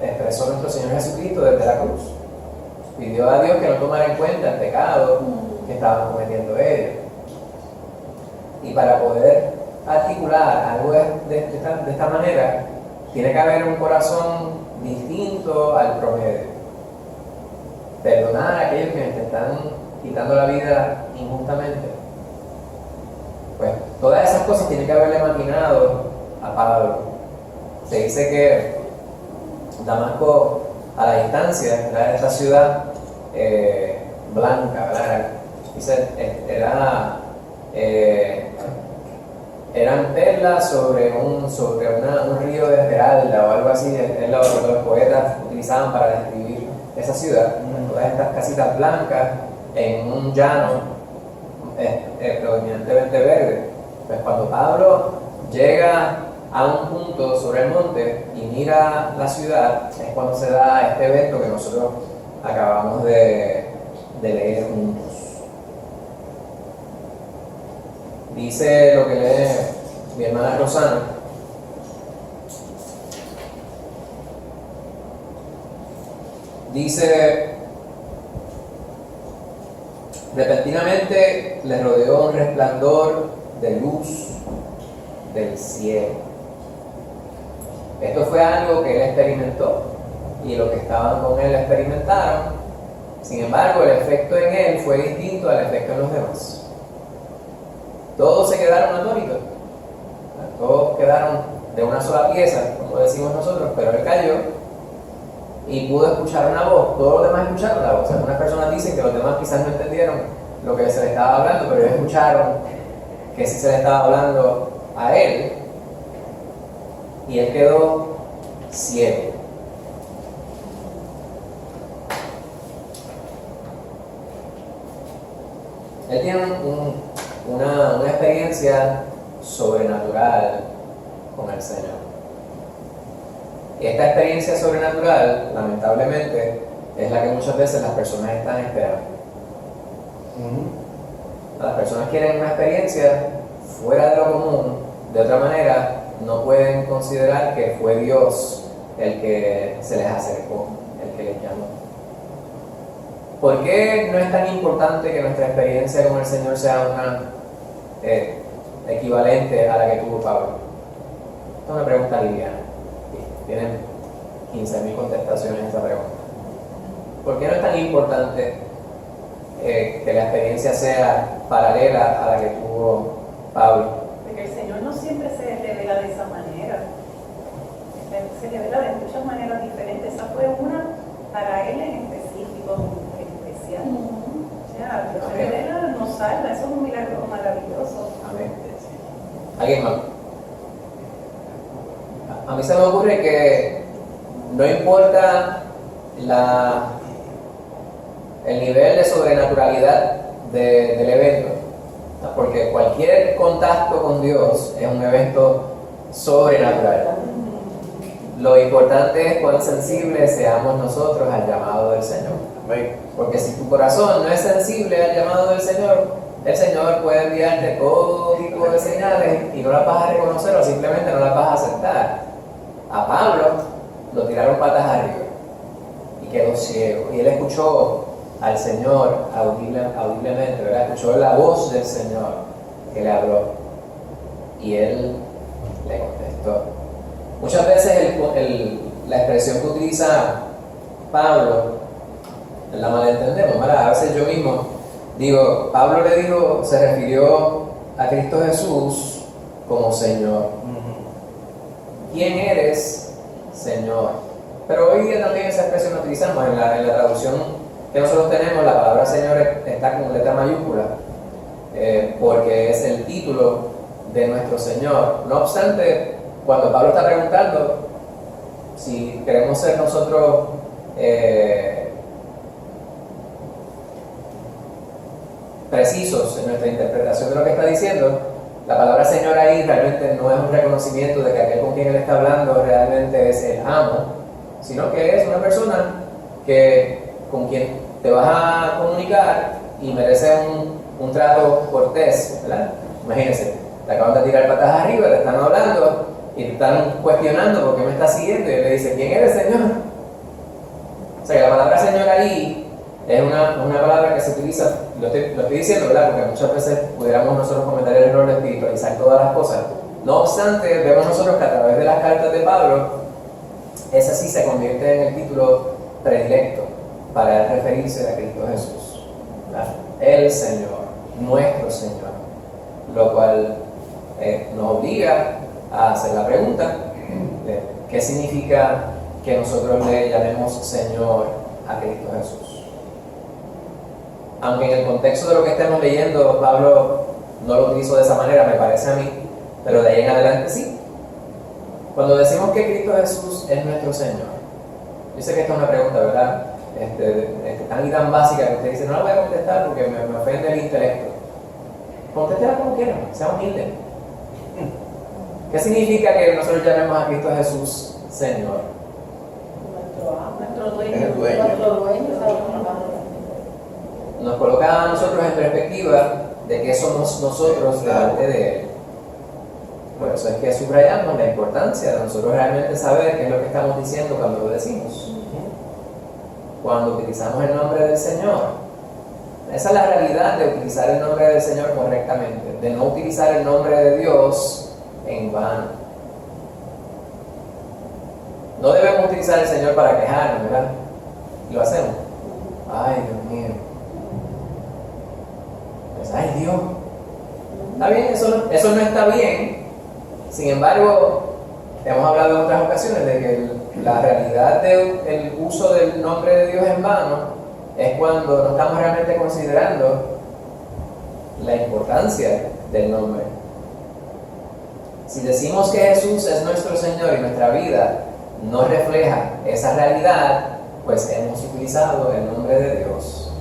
expresó nuestro Señor Jesucristo desde la cruz. Pidió a Dios que no tomara en cuenta el pecado que estaban cometiendo ellos. Y para poder articular algo de esta manera, tiene que haber un corazón distinto al promedio. Perdonar a aquellos que te están quitando la vida injustamente. Pues todas esas cosas tienen que haberle maquinado a Pablo. Se dice que Damasco, a la distancia, era esta ciudad blanca, ¿verdad? Dice, eran perlas sobre un río de esmeralda o algo así, es lo que los poetas utilizaban para describir esa ciudad. Todas estas casitas blancas en un llano predominantemente verde. Pues cuando Pablo llega a un punto sobre el monte y mira la ciudad, es cuando se da este evento que nosotros acabamos de leer juntos. Dice lo que lee mi hermana Rosana. Dice: repentinamente les rodeó un resplandor de luz del cielo. Esto fue algo que él experimentó y los que estaban con él experimentaron. Sin embargo, el efecto en él fue distinto al efecto en los demás. Todos se quedaron atónitos. Todos quedaron de una sola pieza, como decimos nosotros, pero él cayó y pudo escuchar una voz. Todos los demás escucharon la voz. Algunas personas dicen que los demás quizás no entendieron lo que se le estaba hablando, pero ellos escucharon que sí se le estaba hablando a él, y él quedó ciego. Él tiene una experiencia sobrenatural con el Señor. Y esta experiencia sobrenatural, lamentablemente, es la que muchas veces las personas están esperando. Las personas quieren una experiencia fuera de lo común. De otra manera, no pueden considerar que fue Dios el que se les acercó, el que les llamó. ¿Por qué no es tan importante que nuestra experiencia con el Señor sea una equivalente a la que tuvo Pablo? Esta es una pregunta liviana. Tienen 15.000 contestaciones a esta pregunta. ¿Por qué no es tan importante que la experiencia sea paralela a la que tuvo Pablo? Porque el Señor no siempre se revela de esa manera. Se revela de muchas maneras diferentes. Esa fue una para él en específico, especial. O sea, Dios se revela, nos salva. Eso es un milagro maravilloso. Amén. ¿Alguien más? A mí se me ocurre que no importa el nivel de sobrenaturalidad del evento, porque cualquier contacto con Dios es un evento sobrenatural. Lo importante es cuán sensibles seamos nosotros al llamado del Señor. Porque si tu corazón no es sensible al llamado del Señor, el Señor puede enviarte todo tipo de señales y no las vas a reconocer o simplemente no las vas a aceptar. A Pablo lo tiraron patas arriba y quedó ciego. Y él escuchó al Señor audiblemente, ¿verdad? Escuchó la voz del Señor que le habló y él le contestó. Muchas veces la expresión que utiliza Pablo la malentendemos, ¿verdad? A veces yo mismo digo, Pablo se refirió a Cristo Jesús como Señor. ¿Quién eres, Señor? Pero hoy día también esa expresión la utilizamos en la traducción que nosotros tenemos. La palabra Señor está con letra mayúscula porque es el título de nuestro Señor. No obstante, cuando Pablo está preguntando si queremos ser nosotros precisos en nuestra interpretación de lo que está diciendo, la palabra Señor ahí realmente no es un reconocimiento de que aquel con quien él está hablando realmente es el amo, sino que es una persona con quien te vas a comunicar y merece un trato cortés, ¿verdad? Imagínense, te acaban de tirar patas arriba, te están hablando y te están cuestionando por qué me estás siguiendo, y él le dice, ¿quién eres, Señor? O sea, que la palabra Señor ahí es una palabra que se utiliza, lo estoy diciendo, ¿verdad? Porque muchas veces pudiéramos nosotros cometer el error de espiritualizar todas las cosas. No obstante, vemos nosotros que a través de las cartas de Pablo, ese sí se convierte en el título predilecto para referirse a Cristo Jesús, ¿verdad? El Señor, nuestro Señor, lo cual nos obliga a hacer la pregunta de qué significa que nosotros le llamemos Señor a Cristo Jesús. Aunque en el contexto de lo que estemos leyendo, Pablo no lo utilizó de esa manera, me parece a mí, pero de ahí en adelante sí. Cuando decimos que Cristo Jesús es nuestro Señor, yo sé que esta es una pregunta, ¿verdad? Tan y tan básica que usted dice, no la voy a contestar porque me ofende el intelecto. Contéstela como quieran, sea humilde. ¿Qué significa que nosotros llamemos a Cristo Jesús Señor? Nuestro dueño. El dueño. Nuestro dueño, Nos coloca a nosotros en perspectiva de que somos nosotros delante de Él. Por eso es que subrayamos la importancia de nosotros realmente saber qué es lo que estamos diciendo cuando lo decimos. Cuando utilizamos el nombre del Señor. Esa es la realidad de utilizar el nombre del Señor correctamente, de no utilizar el nombre de Dios en vano. No debemos utilizar el Señor para quejarnos, ¿verdad? Y lo hacemos. Ay, Dios mío. Pues, ay, Dios. Está bien, eso no está bien. Sin embargo, hemos hablado en otras ocasiones de que la realidad del uso del nombre de Dios en vano es cuando no estamos realmente considerando la importancia del nombre. Si decimos que Jesús es nuestro Señor y nuestra vida no refleja esa realidad, pues hemos utilizado el nombre de Dios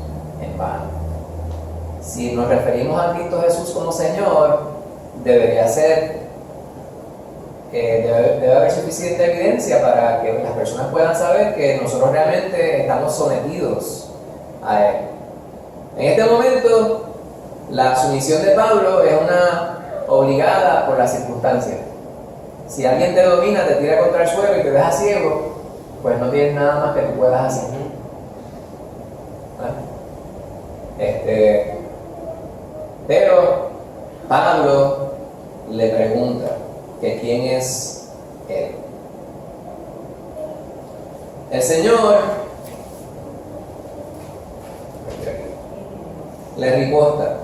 en vano. Si nos referimos a Cristo Jesús como Señor, debería ser debe haber suficiente evidencia para que las personas puedan saber que nosotros realmente estamos sometidos a Él. En este momento, la sumisión de Pablo es una obligada por las circunstancias. Si alguien te domina, te tira contra el suelo y te deja ciego, pues no tienes nada más que tú puedas hacer. Pero Pablo le pregunta que quién es Él. El Señor le riposta: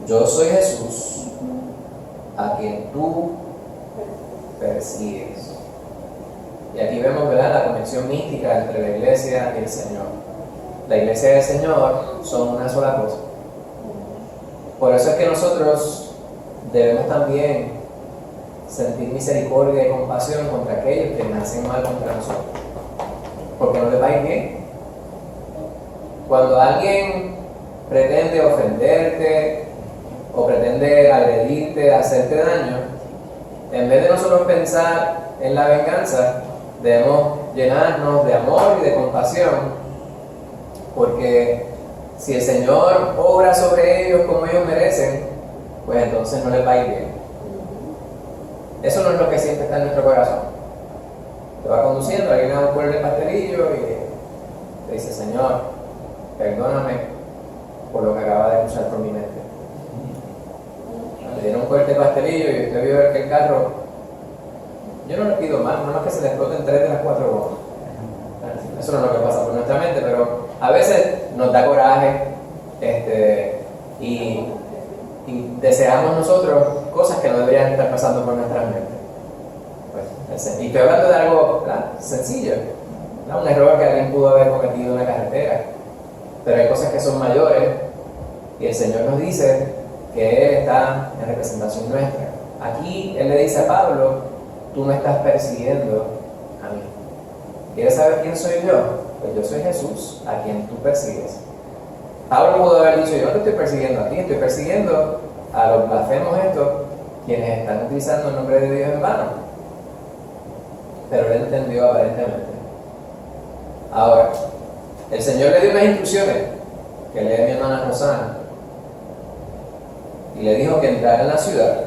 yo soy Jesús a quien tú persigues. Y aquí vemos, ¿verdad?, la conexión mística entre la iglesia y el Señor. La iglesia y el Señor son una sola cosa. Por eso es que nosotros debemos también sentir misericordia y compasión contra aquellos que nos hacen mal contra nosotros, porque no les va a ir bien. Cuando alguien pretende ofenderte o pretende agredirte, hacerte daño, en vez de nosotros pensar en la venganza, debemos llenarnos de amor y de compasión, porque si el Señor obra sobre ellos como ellos merecen, pues entonces no les va a ir bien. Eso no es lo que siempre está en nuestro corazón. Te va conduciendo, alguien a un pueblo de pastelillo y te dice: Señor, perdóname por lo que acaba de cruzar por mi mente. Le dieron un fuerte pastelillo y usted vio que el carro, yo no le pido más, no más que se le exploten 3 de las 4 gomas. Eso no es lo que pasa por nuestra mente, pero a veces nos da coraje y deseamos nosotros cosas que no deberían estar pasando por nuestra mente. Pues, y estoy hablando de algo, ¿verdad?, sencillo, ¿verdad?, un error que alguien pudo haber cometido en la carretera, pero hay cosas que son mayores y el Señor nos dice que Él está en representación nuestra. Aquí Él le dice a Pablo: tú me estás persiguiendo a mí. ¿Quieres saber quién soy yo? Pues yo soy Jesús, a quien tú persigues. Pablo pudo haber dicho: yo no te estoy persiguiendo a ti, estoy persiguiendo a los blasfemos estos, quienes están utilizando el nombre de Dios en vano. Pero él entendió aparentemente. Ahora, el Señor le dio unas instrucciones que lee mi hermana Rosana, y le dijo que entrara en la ciudad,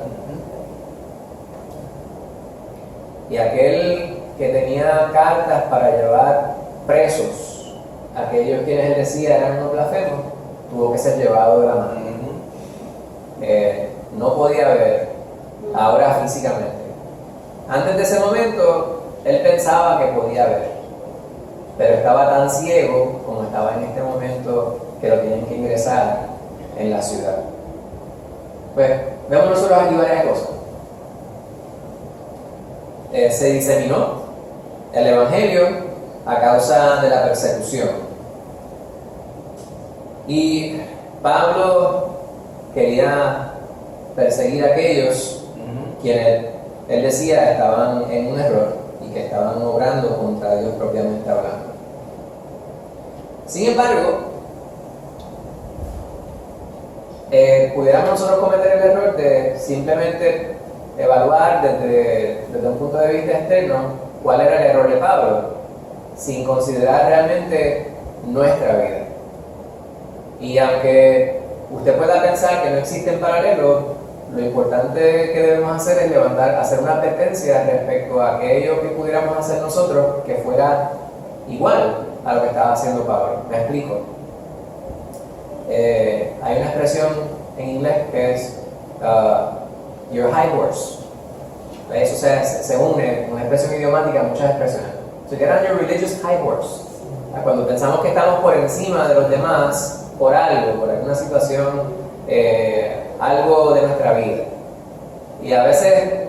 y aquel que tenía cartas para llevar presos a aquellos quienes él decía eran unos blasfemos, tuvo que ser llevado de la mano. No podía ver ahora físicamente. Antes de ese momento él pensaba que podía ver, pero estaba tan ciego como estaba en este momento que lo tienen que ingresar en la ciudad. Pues vemos nosotros aquí varias cosas. Se diseminó el Evangelio a causa de la persecución. Y Pablo quería perseguir a aquellos quienes él decía estaban en un error y que estaban obrando contra Dios propiamente hablando. Sin embargo, pudiéramos nosotros cometer el error de simplemente evaluar desde un punto de vista externo cuál era el error de Pablo, sin considerar realmente nuestra vida. Y aunque usted pueda pensar que no existen paralelos, lo importante que debemos hacer es hacer una advertencia respecto a aquello que pudiéramos hacer nosotros que fuera igual a lo que estaba haciendo Pablo. Me explico. Hay una expresión en inglés que es your high horse. Eso se une, una expresión idiomática a muchas expresiones. So get on your religious high horse. Cuando pensamos que estamos por encima de los demás por algo, por alguna situación, algo de nuestra vida. Y a veces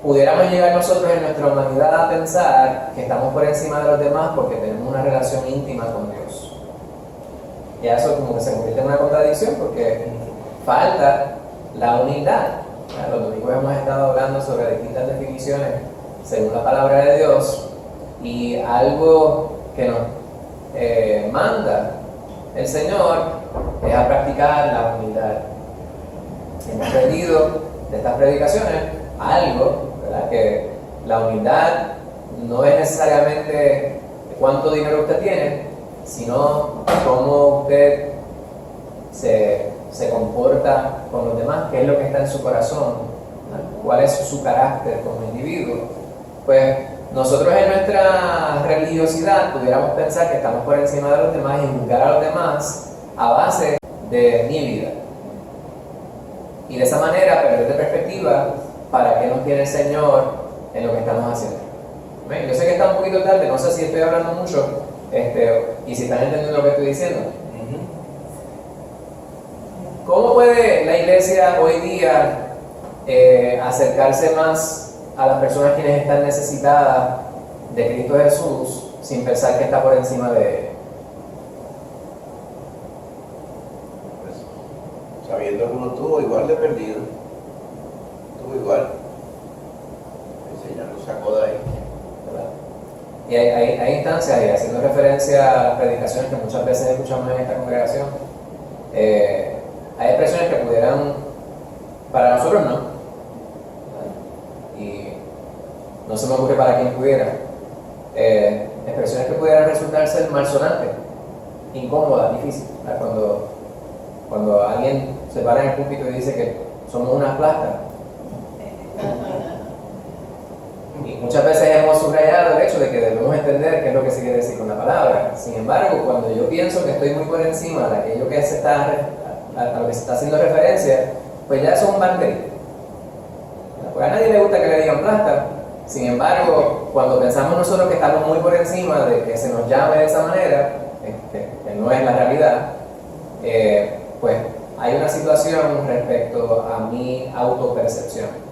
pudiéramos llegar nosotros en nuestra humanidad a pensar que estamos por encima de los demás porque tenemos una relación íntima con Dios. Y eso como que se convierte en una contradicción porque falta la unidad. Los domingos hemos estado hablando sobre distintas definiciones según la palabra de Dios, y algo que nos manda el Señor es a practicar la unidad. Hemos aprendido de estas predicaciones algo, ¿verdad? Que la unidad no es necesariamente cuánto dinero usted tiene, sino cómo usted se comporta con los demás, qué es lo que está en su corazón, ¿no? Cuál es su carácter como individuo. Pues nosotros en nuestra religiosidad pudiéramos pensar que estamos por encima de los demás y juzgar a los demás a base de mi vida. Y de esa manera perder de perspectiva para qué nos tiene el Señor en lo que estamos haciendo. Yo sé que está un poquito tarde, no sé si estoy hablando mucho y si están entendiendo lo que estoy diciendo. ¿Cómo puede la iglesia hoy día acercarse más a las personas quienes están necesitadas de Cristo Jesús sin pensar que está por encima de él? Pues, sabiendo que uno estuvo igual de perdido, estuvo igual, el Señor lo sacó de ahí. ¿Verdad? Y hay instancias, y haciendo referencia a las predicaciones que muchas veces escuchamos en esta congregación, hay expresiones que pudieran, para nosotros no, y no se me ocurre para quien pudiera, expresiones que pudieran resultar ser malsonantes, incómodas, difíciles. Cuando alguien se para en el púlpito y dice que somos unas plastas, y muchas veces hemos subrayado el hecho de que debemos entender qué es lo que se quiere decir con la palabra. Sin embargo, cuando yo pienso que estoy muy por encima de aquello que a lo que se está haciendo referencia, pues ya eso es un banderín. Pues a nadie le gusta que le digan plasta. Sin embargo, cuando pensamos nosotros que estamos muy por encima de que se nos llame de esa manera, que no es la realidad, pues hay una situación respecto a mi autopercepción.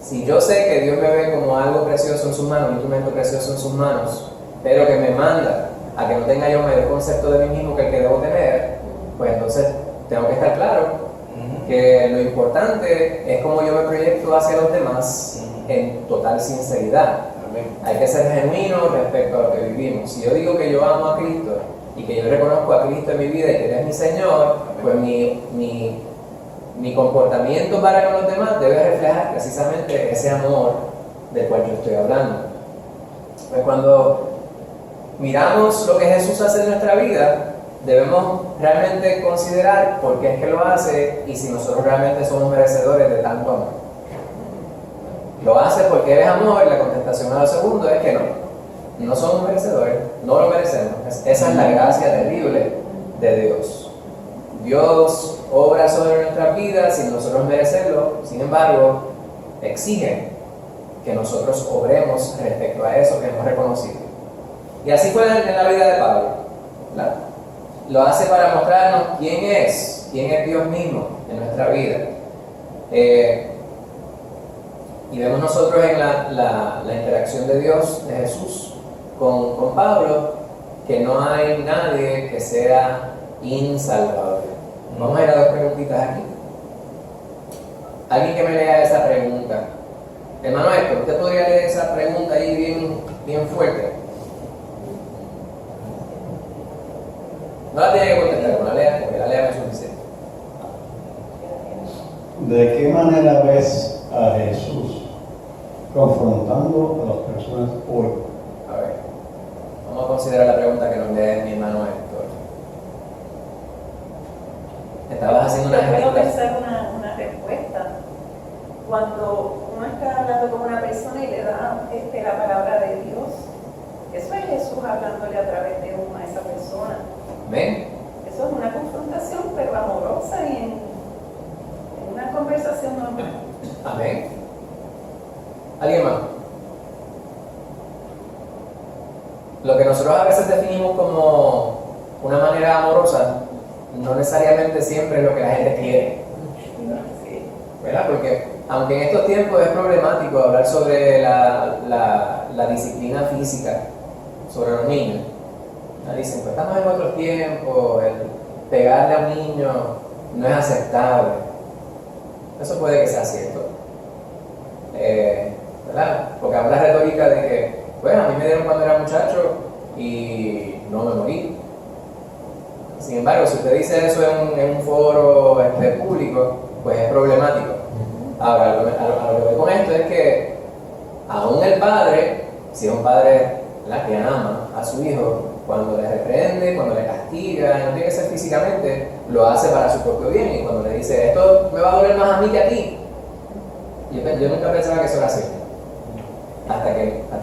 Si yo sé que Dios me ve como algo precioso en sus manos, un instrumento precioso en sus manos, pero que me manda a que no tenga yo mayor concepto de mí mismo que el que debo tener, pues entonces tengo que estar claro que lo importante es cómo yo me proyecto hacia los demás en total sinceridad. Amén. Hay que ser genuino respecto a lo que vivimos. Si yo digo que yo amo a Cristo y que yo reconozco a Cristo en mi vida y que Él es mi Señor, pues mi comportamiento para con los demás debe reflejar precisamente ese amor del cual yo estoy hablando. Pues cuando miramos lo que Jesús hace en nuestra vida, debemos realmente considerar por qué es que lo hace y si nosotros realmente somos merecedores de tanto amor. Lo hace porque Él es amor, y la contestación a lo segundo es que no somos merecedores, no lo merecemos. Esa es la gracia terrible de Dios. Dios obra sobre nuestras vidas sin nosotros merecerlo, sin embargo, exige que nosotros obremos respecto a eso que hemos reconocido. Y así fue en la vida de Pablo, ¿verdad? Lo hace para mostrarnos quién es Dios mismo en nuestra vida. Y vemos nosotros en la interacción de Dios, de Jesús, con Pablo, que no hay nadie que sea insalvable. Vamos a ir a dos preguntitas aquí. Alguien que me lea esa pregunta. Hermano Héctor, ¿usted podría leer esa pregunta ahí bien fuerte? No la tiene que contestar, no la lea, porque la considerar la pregunta que nos lee mi hermano Héctor. Estabas haciendo una Yo puedo ejecución. pensar una respuesta. Cuando uno está hablando con una persona y le da la palabra de Dios, eso es Jesús hablándole a través de a esa persona. ¿Ven? Eso es una confrontación, pero amorosa y en una conversación normal. Amén. ¿Alguien más? Lo que nosotros a veces definimos como una manera amorosa, no necesariamente siempre es lo que la gente quiere, Sí. ¿verdad? Porque aunque en estos tiempos es problemático hablar sobre la disciplina física sobre los niños, dicen, pues estamos en otros tiempos, el pegarle a un niño no es aceptable. Eso puede que sea cierto, ¿verdad? Porque habla retórica de que, pues a mí me dieron cuando era muchacho y no me morí. Sin embargo, si usted dice eso en un foro público, pues es problemático. Ahora, a lo que voy con esto es que aún el padre, si es un padre, ¿verdad?, que ama a su hijo, cuando le reprende, cuando le castiga, no tiene que ser físicamente, lo hace para su propio bien. Y cuando le dice, esto me va a doler más a mí que a ti, yo nunca pensaba que eso era así, hasta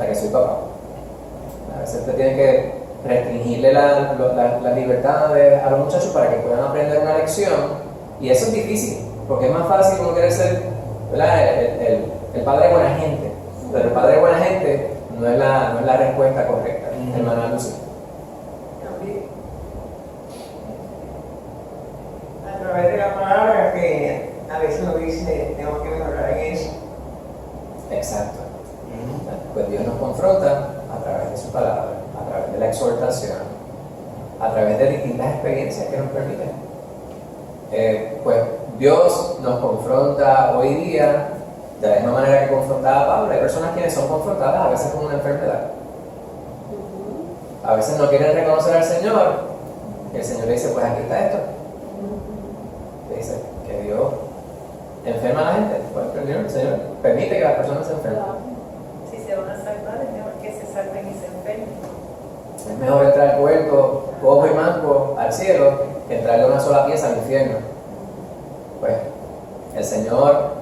que soy papá. A veces usted tiene que restringirle las libertades a los muchachos para que puedan aprender una lección, y eso es difícil, porque es más fácil uno querer ser, ¿verdad?, el padre buena gente, pero el padre buena gente no es la respuesta correcta. Hermana Lucy. También, a través de la palabra, que a veces uno dice, tengo que mejorar en eso. Exacto. Pues Dios nos confronta a través de su palabra, a través de la exhortación, a través de distintas experiencias que nos permiten. Pues Dios nos confronta hoy día de la misma manera que confrontaba a Pablo. Hay personas quienes son confrontadas a veces con una enfermedad. A veces no quieren reconocer al Señor. Y el Señor le dice, pues aquí está esto. Le dice que Dios enferma a la gente. Pues el Señor permite que las personas se enfermen. Si se van a salvar, es mejor que se salven y se enfermen. Es mejor entrar puerto, cojo y manco al cielo que entrar de una sola pieza al infierno. Pues el Señor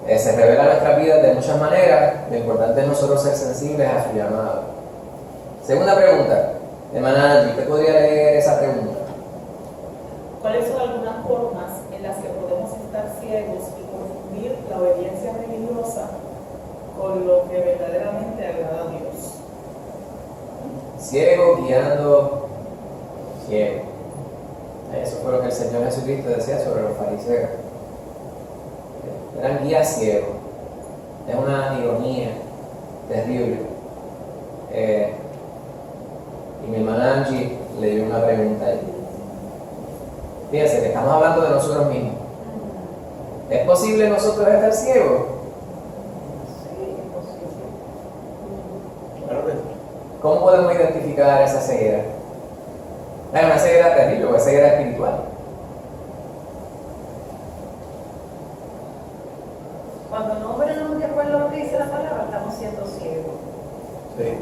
se revela en nuestras vidas de muchas maneras. Lo importante es nosotros ser sensibles a su llamado. Segunda pregunta, hermana Angie, ¿usted podría leer esa pregunta? ¿Cuáles son algunas formas en las que podemos estar ciegos y confundir la obediencia religiosa con lo que verdaderamente agrada a Dios? Ciego guiando ciego. Eso fue lo que el Señor Jesucristo decía sobre los fariseos. Eran guías ciegos. Es una ironía terrible. Y mi hermana Angie le dio una pregunta ahí. Fíjense que estamos hablando de nosotros mismos. ¿Es posible nosotros estar ciegos? Sí, es posible. Claro que sí. ¿Cómo podemos identificar esa ceguera? Es una ceguera terrible, o es ceguera espiritual. Cuando no obramos de acuerdo a lo que dice la palabra, estamos siendo ciegos. Sí.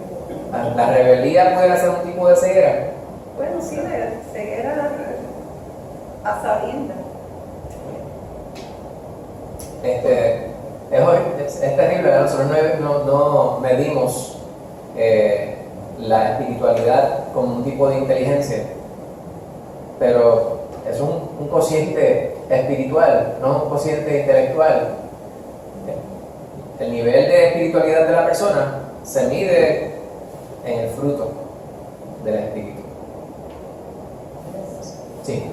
La rebeldía puede ser un tipo de ceguera. Bueno, sí, de ceguera a sabiendas. Es terrible, ¿verdad? Nosotros no medimos la espiritualidad como un tipo de inteligencia, pero es un cociente espiritual, no un cociente intelectual. El nivel de espiritualidad de la persona se mide en el fruto del espíritu. Sí.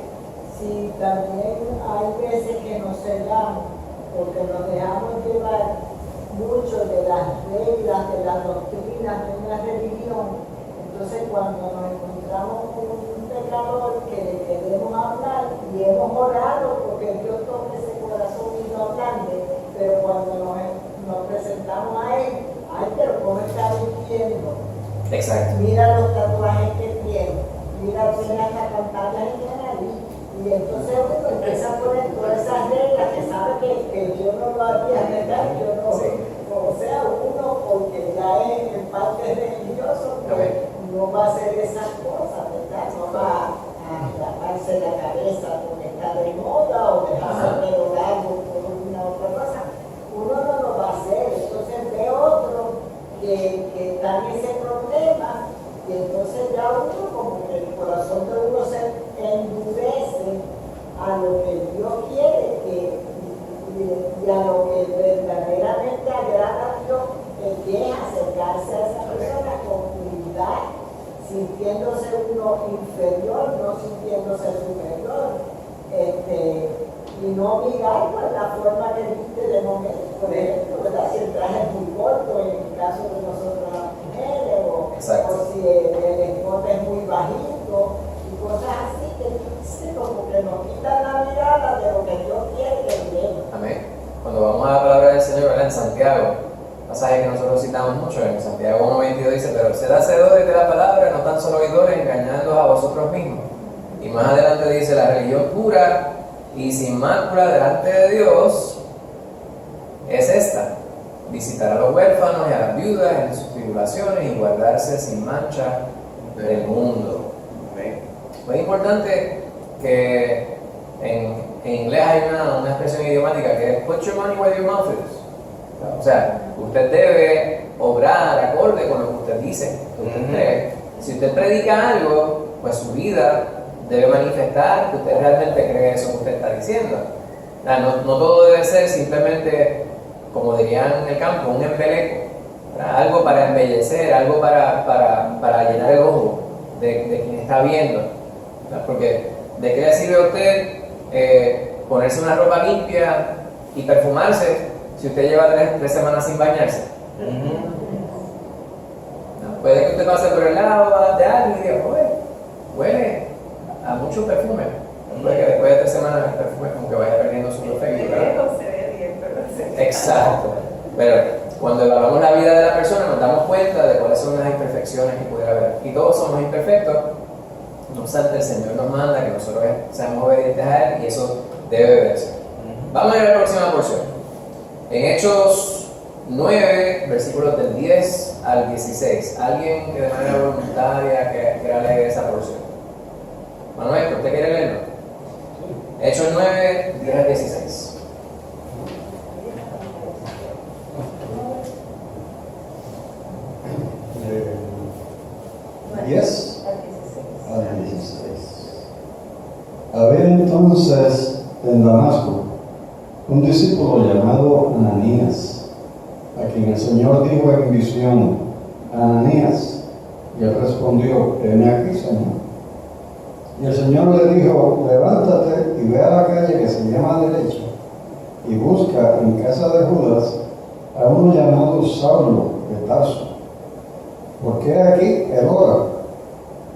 Sí, también hay veces que nos cegamos porque nos dejamos llevar mucho de las reglas, de las doctrinas de una religión. Entonces cuando nos encontramos con un pecador que le queremos hablar y hemos orado porque Dios toque ese corazón y no hablando, pero cuando nos presentamos a él, ay, pero ¿cómo está mintiendo? Exacto. Mira los tatuajes que tiene, mira, viene hasta cantarlas en la nariz. Y entonces uno empieza a poner todas esas reglas que sabe que yo no lo haría, ¿verdad? Yo no, Sí. o sea, uno porque ya es en parte religioso, pues, no va a hacer esas cosas, ¿verdad? No va a taparse la cabeza porque está de moda o dejarse el pelo largo por una otra cosa. Uno no lo va a hacer, entonces ve otro que está en ese problema y entonces ya uno como que el corazón de uno se endurece a lo que Dios quiere y a lo que verdaderamente agrada a Dios, que es acercarse a esa persona con humildad, sintiéndose uno inferior, no sintiéndose superior, y no mirar por la forma que viste de momento, por ejemplo, ¿verdad? Si el traje es muy corto, en el caso de nosotros las mujeres, o si el escote es muy bajito, y cosas así que sí, como que nos quitan la mirada de lo que Dios quiere que veamos. Amén. Cuando vamos a la palabra del Señor, ¿verdad? En Santiago, pasaje que nosotros citamos mucho, en Santiago 1:22 dice, pero sed hacedores de la palabra, no tan solo oidores, engañándoos a vosotros mismos. Y más adelante dice, la religión pura y sin mácula delante de Dios es esta: visitar a los huérfanos y a las viudas en sus tribulaciones y guardarse sin mancha del mundo. Muy importante que en inglés hay una expresión idiomática que es put your money where your mouth is. O sea, usted debe obrar acorde con lo que usted dice, que usted cree. Si usted predica algo, pues su vida debe manifestar que usted realmente cree eso que usted está diciendo. No todo debe ser simplemente, como dirían en el campo, un embeleco, algo para embellecer, algo para llenar el ojo de quien está viendo. Porque ¿de qué le sirve a usted ponerse una ropa limpia y perfumarse si usted lleva 3 semanas sin bañarse? Puede que usted pase por el lado de alguien y diga, huele a mucho perfume. Puede que después de 3 semanas el perfume como que vaya perdiendo su efecto. Se ve bien, pero se ve. Exacto. Pero cuando evaluamos la vida de la persona nos damos cuenta de cuáles son las imperfecciones que pudiera haber. Y todos somos imperfectos. No obstante, el Señor nos manda que nosotros seamos obedientes a Él y eso debe verse. Vamos a ir a la próxima porción. En Hechos 9, versículos del 10 al 16. Alguien que de manera voluntaria quiera leer esa porción. Manuel, ¿usted quiere leerlo? Hechos 9, 10 al 16. Al 16. Había entonces en Damasco un discípulo llamado Ananías, a quien el Señor dijo en visión, Ananías, y él respondió, heme aquí, Señor. Y el Señor le dijo, levántate y ve a la calle que se llama Derecha, y busca en casa de Judas a uno llamado Saulo de Tarso, porque aquí él ora,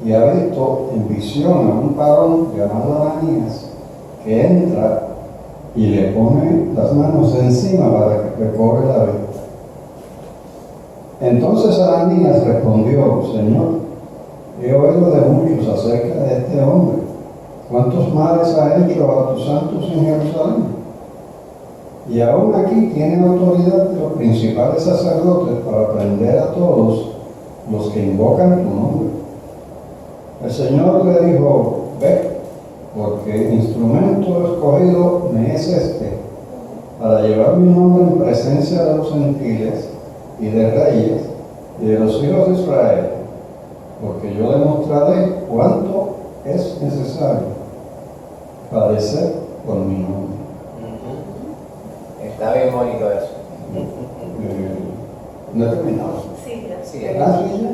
y ha visto en visión a un varón llamado Ananías, que entra y le pone las manos encima para que recobre la vista. Entonces Ananías respondió, Señor, he oído de muchos acerca de este hombre, cuántos males ha hecho a tus santos en Jerusalén. Y aún aquí tiene autoridad de los principales sacerdotes para prender a todos los que invocan tu nombre. El Señor le dijo, ve, porque instrumento escogido me es este, para llevar mi nombre en presencia de los gentiles y de reyes y de los hijos de Israel, porque yo demostraré cuánto es necesario padecer por mi nombre. Está bien bonito eso. ¿No he terminado? Sí, ya. Sí, ¿Ah, sí, ya?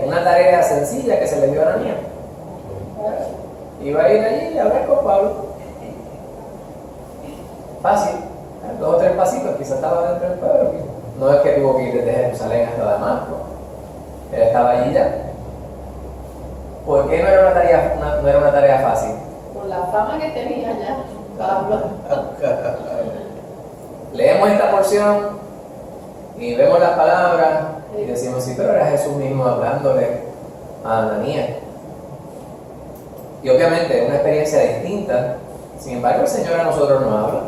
una tarea sencilla que se le dio a Ananías. Iba a ir allí y hablar con Pablo. Fácil, 2 o 3 pasitos, quizás estaba dentro del pueblo. No es que tuvo que ir desde Jerusalén hasta Damasco. Él estaba allí ya. ¿Por qué no era una tarea fácil? Por la fama que tenía ya, Pablo. Leemos esta porción y vemos las palabras y decimos, sí, pero era Jesús mismo hablándole a Ananías. Y obviamente es una experiencia distinta, sin embargo el Señor a nosotros nos habla.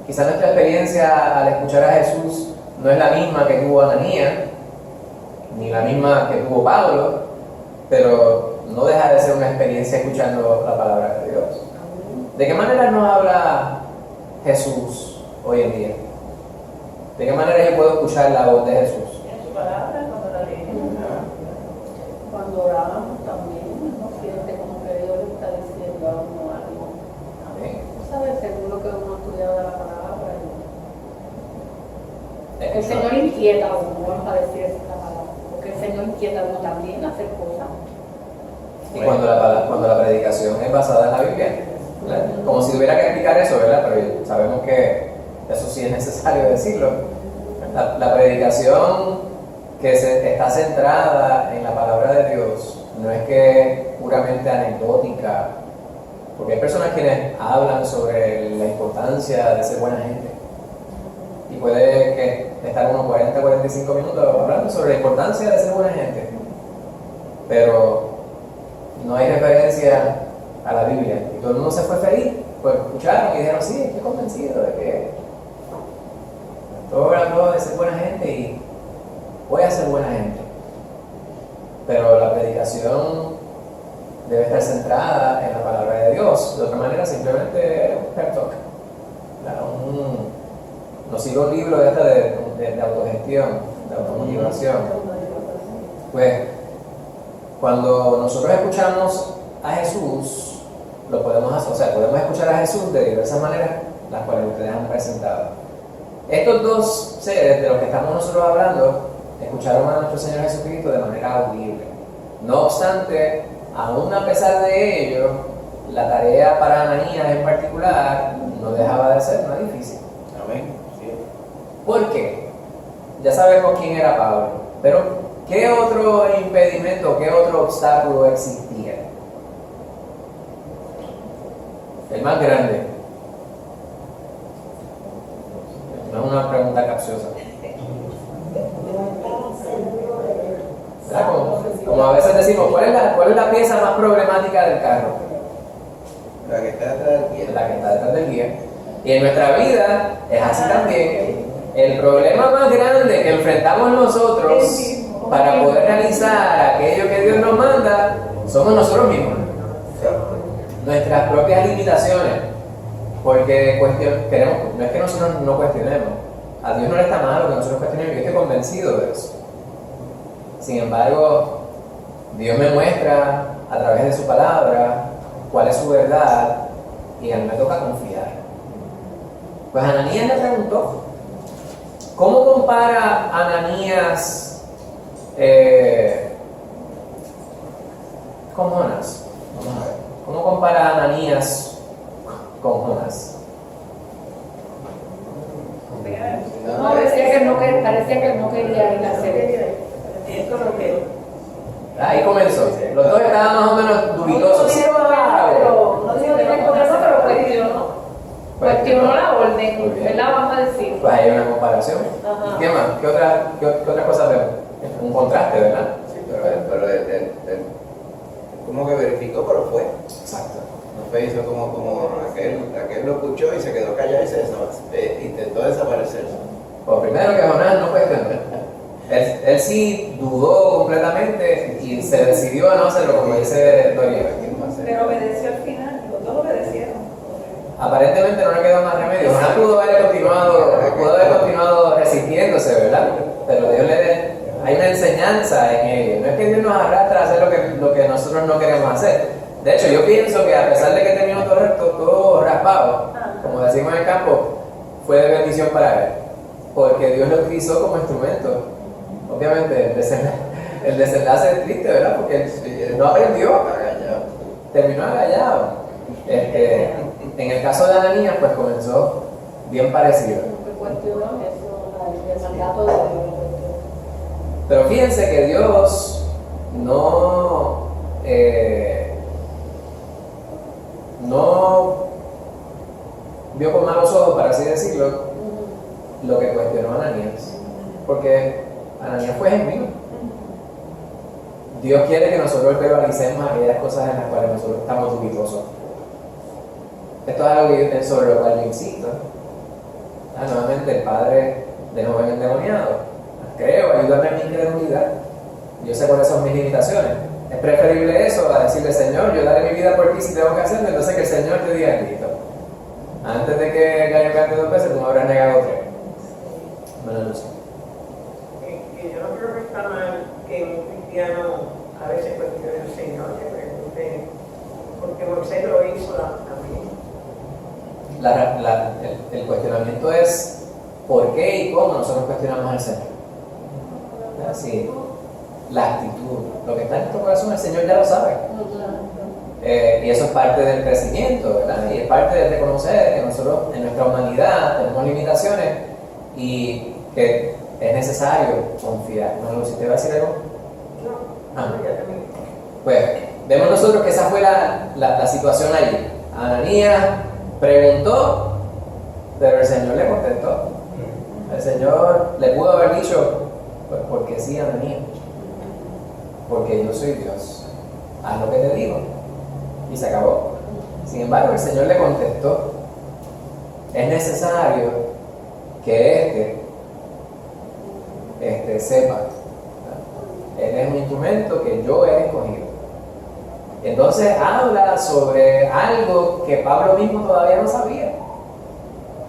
Quizás nuestra experiencia al escuchar a Jesús no es la misma que tuvo Ananías, ni la misma que tuvo Pablo, pero no deja de ser una experiencia escuchando la palabra de Dios. ¿De qué manera nos habla Jesús hoy en día? ¿De qué manera yo puedo escuchar la voz de Jesús? En su palabra, cuando la leemos. Cuando oramos también, uno siente como que Dios le está diciendo a uno algo. Amén. Tú sabes, según lo que uno ha estudiado de la palabra. El Señor inquieta a uno, vamos a decir esta palabra. Porque el Señor inquieta a uno también a hacer cosas. Y cuando la predicación es basada en la Biblia, ¿verdad? Como si tuviera que explicar eso, ¿verdad? Pero sabemos que eso sí es necesario decirlo. La predicación que está centrada en la palabra de Dios no es que es puramente anecdótica, porque hay personas quienes hablan sobre la importancia de ser buena gente y puede que estar unos 40-45 minutos hablando sobre la importancia de ser buena gente, pero no hay referencia a la Biblia y todo el mundo se fue feliz, pues escucharon y dijeron sí, estoy convencido de que todo habló de ser buena gente y voy a ser buena gente, pero la predicación debe estar centrada en la palabra de Dios. De otra manera simplemente es un pep talk, no sigo un libro de autogestión, de automotivación. Pues cuando nosotros escuchamos a Jesús, lo podemos asociar, podemos escuchar a Jesús de diversas maneras, las cuales ustedes han presentado. Estos dos seres de los que estamos nosotros hablando escucharon a nuestro Señor Jesucristo de manera audible. No obstante, aún a pesar de ello, la tarea para Ananías en particular no dejaba de ser más difícil. Amén. Sí. ¿Por qué? Ya sabemos quién era Pablo, pero ¿qué otro impedimento, qué otro obstáculo existía? El más grande. No es una pregunta capciosa. Como a veces decimos, ¿cuál es la pieza más problemática del carro? La que está detrás del guía. La que está detrás del guía. Y en nuestra vida es así también. El problema más grande que enfrentamos nosotros para poder realizar aquello que Dios nos manda somos nosotros mismos. Nuestras propias limitaciones. Porque no es que nosotros no cuestionemos. A Dios no le está mal lo que nosotros cuestionemos. Yo estoy convencido de eso. Sin embargo, Dios me muestra a través de su palabra cuál es su verdad y a mí me toca confiar. Pues Ananías le preguntó, ¿cómo compara Ananías con Jonás? Vamos a ver. ¿Cómo compara Ananías con Jonás? No, parecía que no quería ir a hacer eso. Esto es lo que Ahí comenzó. Los dos estaban más o menos dubitosos. No dijo directo que no, pero cuestionó la orden, ¿verdad? Vamos a decir. Pues hay una comparación. Ajá. ¿Qué más? ¿Qué otra cosa vemos? Un contraste, ¿verdad? Sí, pero él como que verificó, pero fue. Exacto. No fue hizo como aquel lo escuchó y se quedó callado y intentó desaparecerse. Pues primero que Jonás no cuestionó. Él sí dudó completamente y se decidió a no hacerlo, como dice Dorieva. Pero obedeció al final, los dos obedecieron. Aparentemente no le quedó más remedio. Jonás pudo haber continuado resistiéndose, ¿verdad? Pero Dios hay una enseñanza en ello. No es que Dios nos arrastra a hacer lo que nosotros no queremos hacer. De hecho, yo pienso que a pesar de que terminó todo raspado, como decimos en el campo, fue de bendición para él. Porque Dios lo utilizó como instrumento. Obviamente, el desenlace es triste, ¿verdad? Porque él no aprendió, terminó agallado. En el caso de Ananías, pues comenzó bien parecido. Pero fíjense que Dios no vio con malos ojos, para así decirlo, lo que cuestionó Ananías. Porque Ananías fue genuino. Dios quiere que nosotros verbalicemos aquellas cosas en las cuales nosotros estamos dubitosos. Esto es algo sobre lo cual yo insisto. Nuevamente, el padre del joven endemoniado. Creo, ayúdame a mi incredulidad. yo sé cuáles son mis limitaciones. Es preferible eso a decirle, Señor, yo daré mi vida por ti si tengo que hacerlo, entonces que el Señor te diga listo. Antes de que el gallo cante 2 veces, tú me habrás negado 3. Buenas noches. Que yo no creo que está mal que un cristiano a veces cuestione al Señor, que pregunte, porque Moisés lo hizo también. El cuestionamiento es por qué y cómo nosotros cuestionamos al Señor. Así, la actitud, lo que está en nuestro corazón, el Señor ya lo sabe. Y eso es parte del crecimiento, ¿verdad? Y es parte de reconocer que nosotros en nuestra humanidad tenemos limitaciones y que es necesario confiar. ¿No? Si te va a decir algo? No, ya terminé. Pues vemos nosotros que esa fue la situación allí. Ananías preguntó, pero el Señor le contestó. El Señor le pudo haber dicho, pues porque sí, Ananías, porque yo soy Dios, haz lo que te digo, y se acabó. Sin embargo, el Señor le contestó, es necesario que sepa, él es un instrumento que yo he escogido. Entonces habla sobre algo que Pablo mismo todavía no sabía,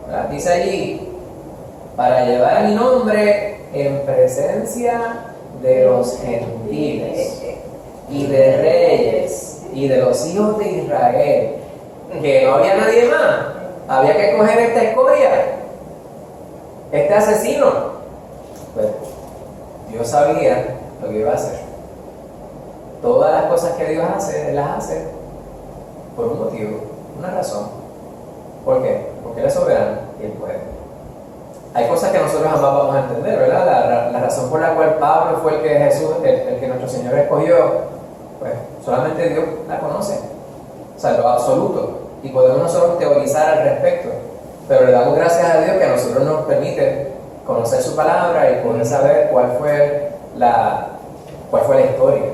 ¿verdad? Dice allí, para llevar mi nombre en presencia de los gentiles y de reyes y de los hijos de Israel, que no había nadie más, había que coger esta escoria, este asesino. Pues Dios sabía lo que iba a hacer. Todas las cosas que Dios hace, Él las hace por un motivo, una razón. ¿Por qué? Porque Él es soberano y Él puede. Hay cosas que nosotros jamás vamos a entender, ¿verdad? La razón por la cual Pablo fue el que Jesús, el que nuestro Señor escogió, pues solamente Dios la conoce. O sea, lo absoluto. Y podemos nosotros teorizar al respecto. Pero le damos gracias a Dios que a nosotros nos permite conocer su palabra y poder saber cuál fue la historia.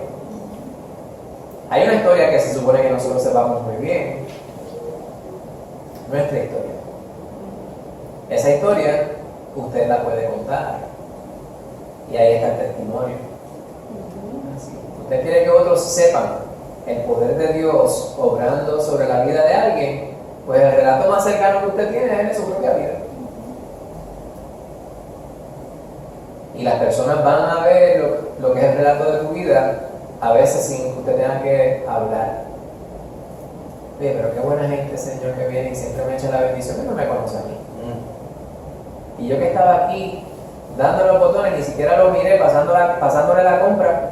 Hay una historia que se supone que nosotros sepamos muy bien. Nuestra historia. Esa historia usted la puede contar. Y ahí está el testimonio. Así. Usted quiere que otros sepan el poder de Dios obrando sobre la vida de alguien, pues el relato más cercano que usted tiene es de su propia vida. Y las personas van a ver lo que es el relato de tu vida, a veces sin que usted tenga que hablar. Oye, pero qué buena gente, Señor, que viene y siempre me echa la bendición, que no me conoce a mí. Y yo que estaba aquí dando los botones, ni siquiera lo miré, pasándole la compra.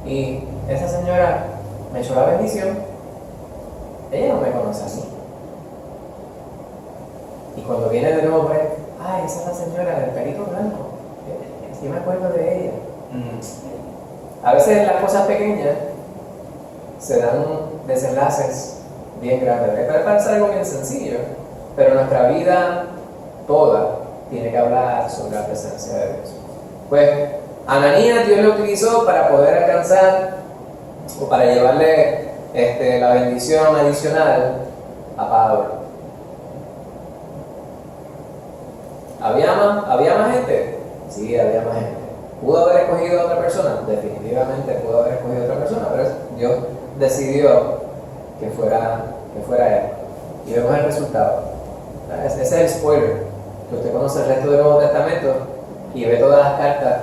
Y esa señora me echó la bendición. Ella no me conoce a mí. Y cuando viene de nuevo, pues, ay, esa es la señora del perito blanco. Sí me acuerdo de ella. A veces las cosas pequeñas se dan desenlaces bien grandes. Puede parecer algo bien sencillo, pero nuestra vida toda tiene que hablar sobre la presencia de Dios. Pues Ananías Dios lo utilizó para poder alcanzar o para llevarle la bendición adicional a Pablo. ¿Había más gente? Sí, había más gente. ¿Pudo haber escogido a otra persona? Definitivamente pudo haber escogido a otra persona, pero Dios decidió que fuera él. Y vemos el resultado. Ese es el spoiler, que usted conoce el resto del Nuevo Testamento y ve todas las cartas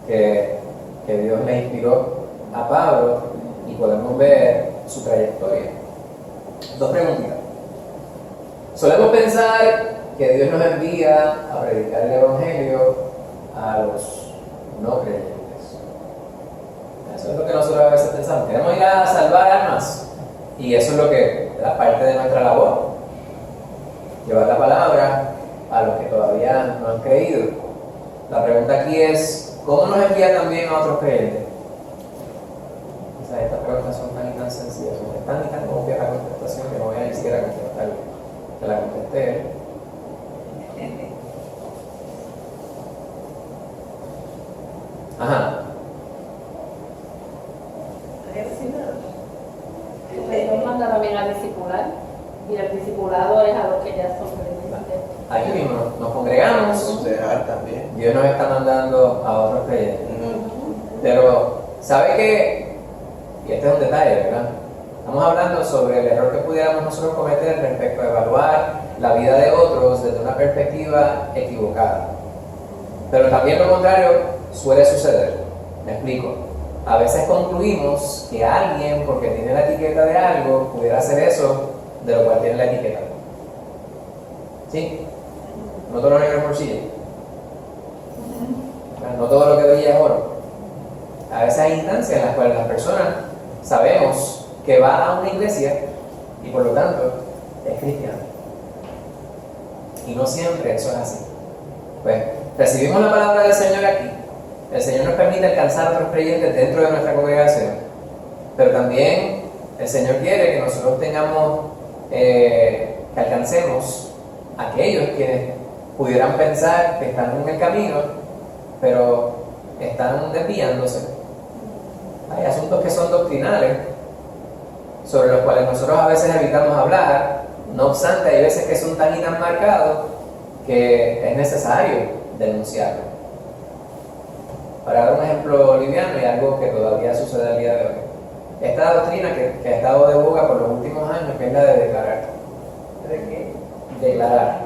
que Dios le inspiró a Pablo y podemos ver su trayectoria. 2 preguntitas. Solemos pensar que Dios nos envía a predicar el Evangelio a los no creyentes. Eso es lo que nosotros a veces pensamos. Queremos ir a salvar almas y eso es lo que es parte de nuestra labor. Llevar la palabra a los que todavía no han creído. La pregunta aquí es, ¿cómo nos envía también a otros creyentes? O sea, estas preguntas son tan y tan sencillas, son tan y tan obvias la contestación que no voy a ni siquiera contestar, que la contesté. Ajá. Dios manda también a discipular y el discipulado es a los que ya son creyentes. Aquí mismo nos congregamos. Aconsejar también. Dios nos está mandando a otros creyentes. Pero, ¿sabe qué? Y este es un detalle, ¿verdad? Estamos hablando sobre el error que pudiéramos nosotros cometer respecto a evaluar la vida de otros desde una perspectiva equivocada. Pero también lo contrario suele suceder. Me explico. A veces concluimos que alguien, porque tiene la etiqueta de algo, pudiera hacer eso de lo cual tiene la etiqueta. ¿Sí? No todo lo negro es morcilla. No todo lo que brilla es oro. A veces hay instancias en las cuales las personas sabemos que va a una iglesia y por lo tanto es cristiano. Y no siempre eso es así. Pues recibimos la palabra del Señor aquí. El Señor nos permite alcanzar a otros creyentes dentro de nuestra congregación. Pero también el Señor quiere que nosotros tengamos, que alcancemos a aquellos quienes pudieran pensar que están en el camino, pero están desviándose. Hay asuntos que son doctrinales, sobre los cuales nosotros a veces evitamos hablar. No obstante, hay veces que son tan y tan marcados que es necesario denunciarlo. Para dar un ejemplo liviano y algo que todavía sucede al día de hoy. Esta doctrina que ha estado de boga por los últimos años, que es la de declarar. ¿De qué? Declarar.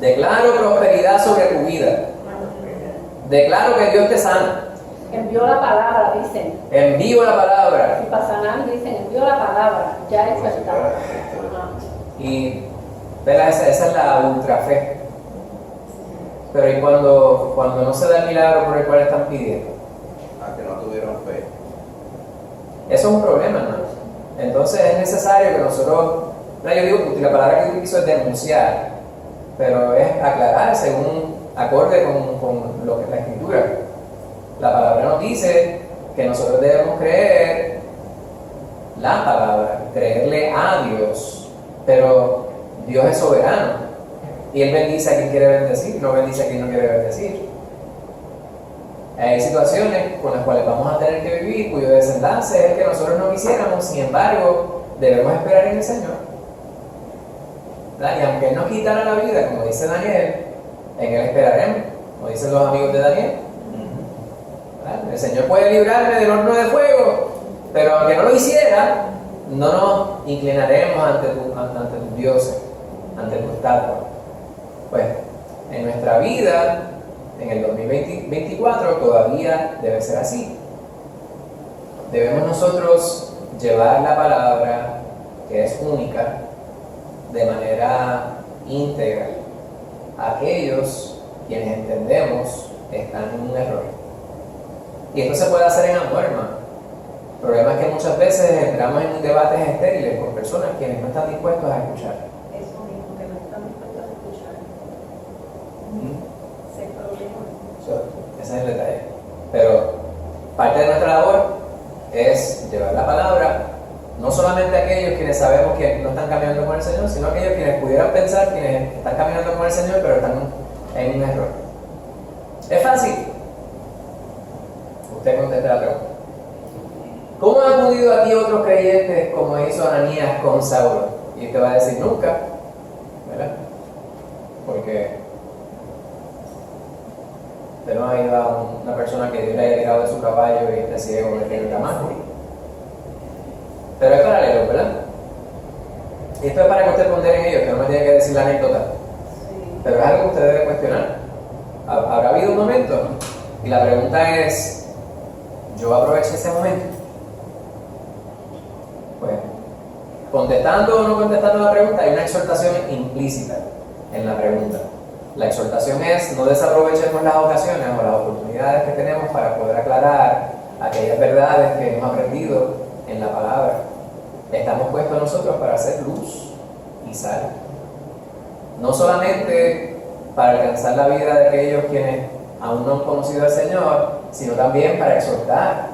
Declaro prosperidad sobre tu vida. Declaro que Dios te sana. Envió la palabra, dicen. Envío la palabra. Y para sanar dicen, envió la palabra. Ya es verdad. Y ¿verdad? Esa es la ultra fe. Pero ¿y cuando no se da el milagro por el cual están pidiendo? A que no tuvieron fe. Eso es un problema, ¿no? Entonces es necesario que nosotros, yo digo, la palabra que utilizo es denunciar, pero es aclarar según acorde con lo que es la Escritura. La palabra nos dice que nosotros debemos creer la palabra, creerle a Dios, pero Dios es soberano y Él bendice a quien quiere bendecir, no bendice a quien no quiere bendecir. Hay situaciones con las cuales vamos a tener que vivir, cuyo desenlace es el que nosotros no quisiéramos, sin embargo, debemos esperar en el Señor. ¿Verdad? Y aunque Él nos quitara la vida, como dice Daniel, en Él esperaremos, como dicen los amigos de Daniel. ¿Verdad? El Señor puede librarme del horno de fuego, pero aunque no lo hiciera, no nos inclinaremos ante tus dioses, ante tu estatua. Pues, en nuestra vida, en el 2024 todavía debe ser así. Debemos nosotros llevar la palabra, que es única, de manera íntegra a aquellos quienes entendemos están en un error. Y esto se puede hacer en amor, hermano. El problema es que muchas veces entramos en debates estériles con personas quienes no están dispuestos a escuchar. Eso mismo, que no están dispuestos a escuchar. Ese problema. Ese es el detalle. Pero parte de nuestra labor es llevar la palabra, no solamente a aquellos quienes sabemos que no están caminando con el Señor, sino a aquellos quienes pudieran pensar quienes están caminando con el Señor, pero están en un error. ¿Es fácil? Usted conteste la pregunta. ¿Cómo han acudido aquí otros creyentes como hizo Ananías con Saulo? Y usted va a decir nunca, ¿verdad? Porque usted no ha ido a una persona que Dios le haya tirado de su caballo y esté ciego en el Damasco. Pero es paralelo, ¿verdad? Y esto es para que usted pondere en ello, que no me tiene que decir la anécdota. Pero es algo que usted debe cuestionar. ¿Habrá habido un momento? Y la pregunta es, ¿yo aproveché ese momento? Pues, contestando o no contestando la pregunta, hay una exhortación implícita en la pregunta. La exhortación es, no desaprovechemos las ocasiones o las oportunidades que tenemos para poder aclarar aquellas verdades que hemos aprendido en la palabra. Estamos puestos nosotros para hacer luz y sal. No solamente para alcanzar la vida de aquellos quienes aún no han conocido al Señor, sino también para exhortar,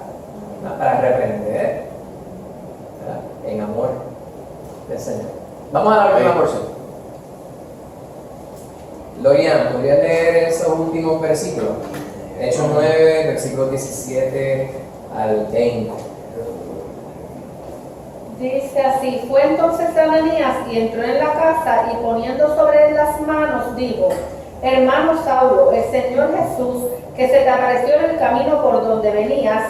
¿no? Para reprender, ¿verdad? En amor del Señor. Vamos a la última porción. Lorian, ¿podrías leer esos últimos versículos? Hechos 9, versículos 17 al 20. Dice así, fue entonces Ananías y entró en la casa y poniendo sobre él las manos, dijo, hermano Saulo, el Señor Jesús, que se te apareció en el camino por donde venías,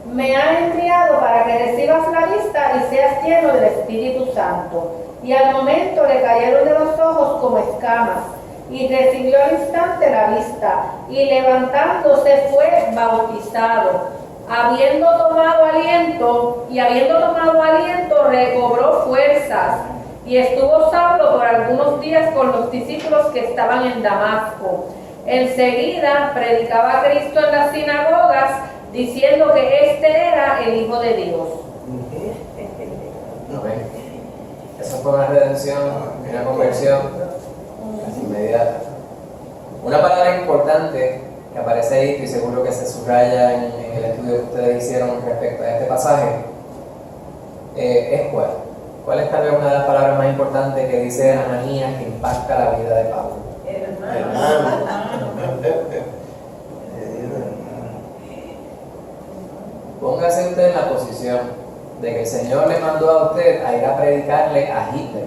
me ha enviado para que recibas la vista y seas lleno del Espíritu Santo. Y al momento le cayeron de los ojos como escamas, y recibió al instante la vista, y levantándose fue bautizado. Habiendo tomado aliento, recobró fuerzas, y estuvo Saulo por algunos días con los discípulos que estaban en Damasco. Enseguida predicaba a Cristo en las sinagogas, diciendo que este era el Hijo de Dios. Amén. Eso fue una redención, una conversión inmediata. Una palabra importante que aparece ahí, estoy seguro que se subraya en el estudio que ustedes hicieron respecto a este pasaje, es cuál. ¿Cuál es tal vez una de las palabras más importantes que dice Ananías que impacta la vida de Pablo? Hermano. Póngase usted en la posición de que el Señor le mandó a usted a ir a predicarle a Hitler.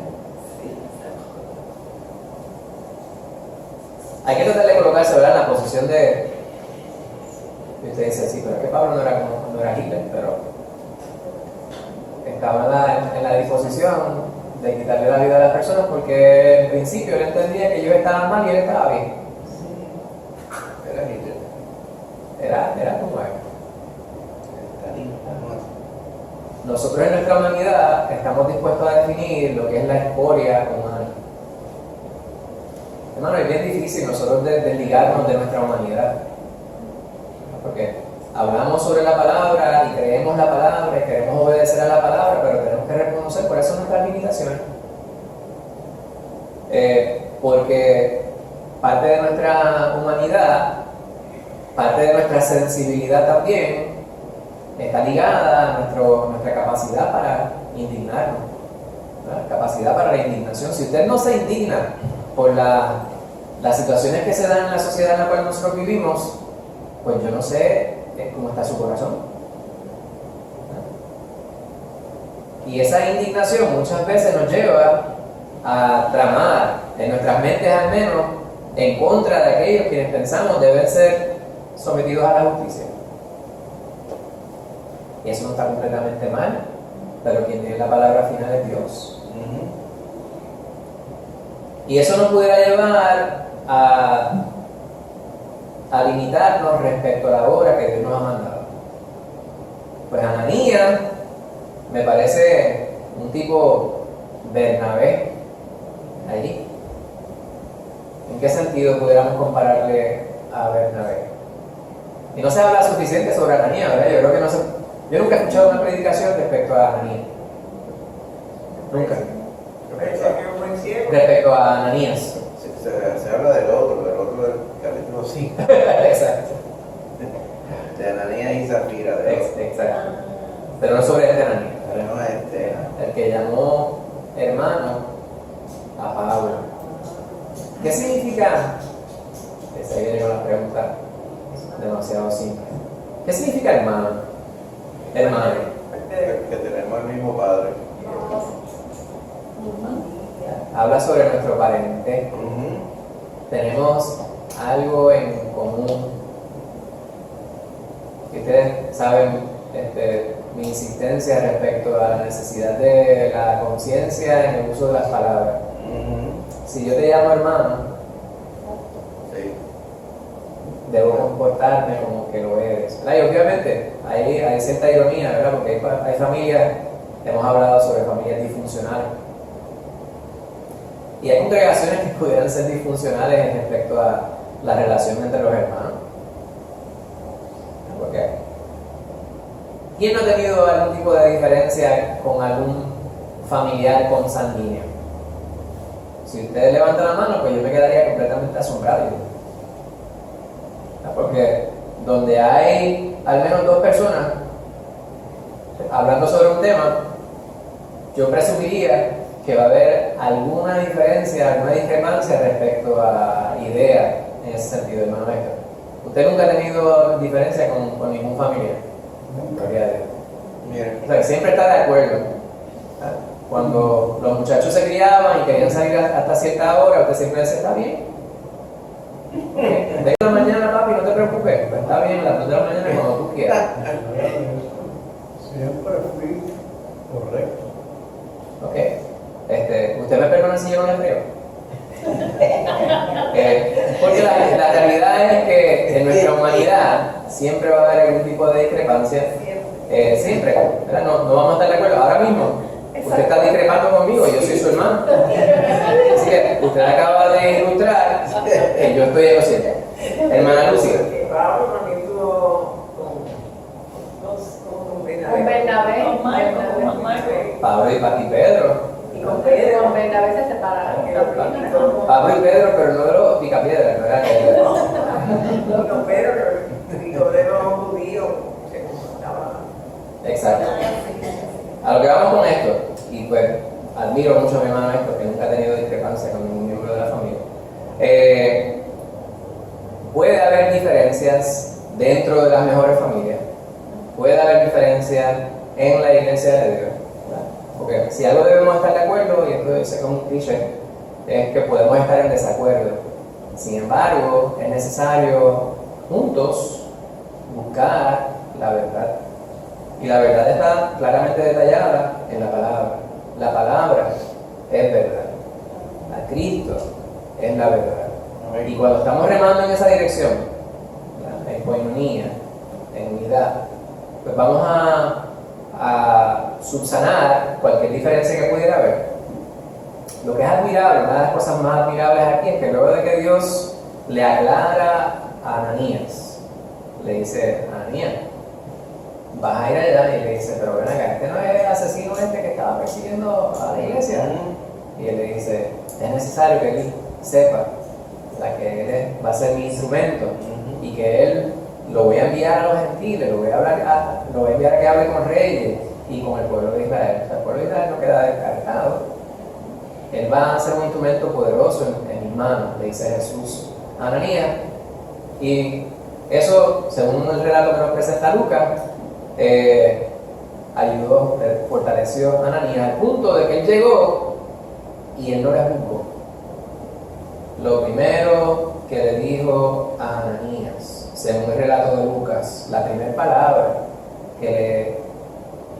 Hay que tratar de colocarse, ¿verdad?, en la posición de... Y usted dice, sí, pero es que Pablo no era Hitler, pero estaba en la disposición de quitarle la vida a las personas porque en principio él entendía que ellos estaban mal y él estaba bien. Era Hitler. Era como él. Nosotros en nuestra humanidad estamos dispuestos a definir lo que es la escoria humana. Hermano, es bien difícil nosotros desligarnos de nuestra humanidad. Porque hablamos sobre la palabra y creemos la palabra y queremos obedecer a la palabra, pero tenemos que reconocer por eso nuestras limitaciones. Porque parte de nuestra humanidad, parte de nuestra sensibilidad también, está ligada a nuestra capacidad para indignarnos, ¿verdad? Capacidad para la indignación. Si usted no se indigna por las situaciones que se dan en la sociedad en la cual nosotros vivimos, pues yo no sé cómo está su corazón. Y esa indignación muchas veces nos lleva a tramar en nuestras mentes al menos en contra de aquellos quienes pensamos deben ser sometidos a la justicia. Y eso no está completamente mal, pero quien tiene la palabra final es Dios. Y eso nos pudiera llevar a limitarnos respecto a la obra que Dios nos ha mandado. Pues Ananías me parece un tipo Bernabé allí. ¿En qué sentido pudiéramos compararle a Bernabé? Y no se habla suficiente sobre Ananías, ¿verdad? Yo nunca he escuchado una predicación respecto a Ananías. Nunca. Respecto a Ananías. Se habla del otro del capítulo 5. Exacto. De Ananías y Zafira. Exacto. Pero no sobre este Ananías. No, El que llamó hermano a Pablo. ¿Qué significa? Esa viene con la pregunta demasiado simple. ¿Qué significa hermano? Hermano. Que tenemos el mismo padre. Habla sobre nuestro parentesco. Tenemos algo en común. Y ustedes saben mi insistencia respecto a la necesidad de la conciencia en el uso de las palabras. Si yo te llamo hermano, Sí. debo comportarme como que lo eres. Y obviamente hay cierta ironía, ¿verdad? Porque hay familias, hemos hablado sobre familias disfuncionales. Y hay congregaciones que pudieran ser disfuncionales en respecto a la relación entre los hermanos. ¿Por qué? ¿Quién no ha tenido algún tipo de diferencia con algún familiar consanguíneo? Si ustedes levantan la mano, pues yo me quedaría completamente asombrado. Porque donde hay al menos dos personas hablando sobre un tema, yo presumiría que va a haber alguna diferencia, alguna discrepancia respecto a ideas en ese sentido, hermano Héctor. ¿Usted nunca ha tenido diferencia con ningún familiar? Gloria a Dios. Miren. O sea, siempre está de acuerdo. Cuando los muchachos se criaban y querían salir hasta cierta hora, usted siempre decía, está bien. De la mañana, papi, no te preocupes. Pues está bien, las 2 de la mañana cuando tú quieras. Siempre fui correcto. Ok. ¿Usted me perdona si yo no le creo? Porque la realidad es que en nuestra humanidad siempre va a haber algún tipo de discrepancia. Siempre. ¿Verdad? No vamos a estar de acuerdo. Ahora mismo, usted está discrepando conmigo, yo soy su hermano. Así que usted acaba de ilustrar que yo estoy en lo cierto. Hermana Lucía. Pablo también tuvo con Bernabé. Con Bernabé. Pablo y Pedro. Y con Pedro. Con Bernabé se separaron. Pablo y Pedro, pero no de los picapiedras, ¿verdad? Y con Pedro, de los judíos, se comportaba. Exacto. A lo que vamos con esto, y pues admiro mucho a mi hermano Héctor, que nunca ha tenido discrepancia con ningún miembro de la familia. Puede haber diferencias dentro de las mejores familias, puede haber diferencias en la iglesia de Dios, ¿verdad? Porque si algo debemos estar de acuerdo, y esto es como un cliché, es que podemos estar en desacuerdo. Sin embargo, es necesario juntos buscar la verdad. Y la verdad está claramente detallada en la palabra. La palabra es verdad. A Cristo es la verdad. Y cuando estamos remando en esa dirección, ¿verdad? En coinonía, en unidad, pues vamos a subsanar cualquier diferencia que pudiera haber. Lo que es admirable, una de las cosas más admirables aquí es que luego de que Dios le aclara a Ananías, le dice: Ananías, vas a ir allá, y le dice: pero ven acá, este no es el asesino que estaba persiguiendo a la iglesia. Y él le dice: es necesario que él sepa que él va a ser mi instrumento, y que él lo voy a enviar a los gentiles, lo voy a enviar a que hable con reyes y con el pueblo de Israel. O sea, el pueblo de Israel no queda descartado. Él va a ser un instrumento poderoso en mis manos, le dice Jesús a Ananías. Y eso, según el relato que nos presenta Lucas, ayudó, fortaleció a Ananías al punto de que él llegó y él no le juzgó. Lo primero que le dijo a Ananías, según el relato de Lucas, la primera palabra que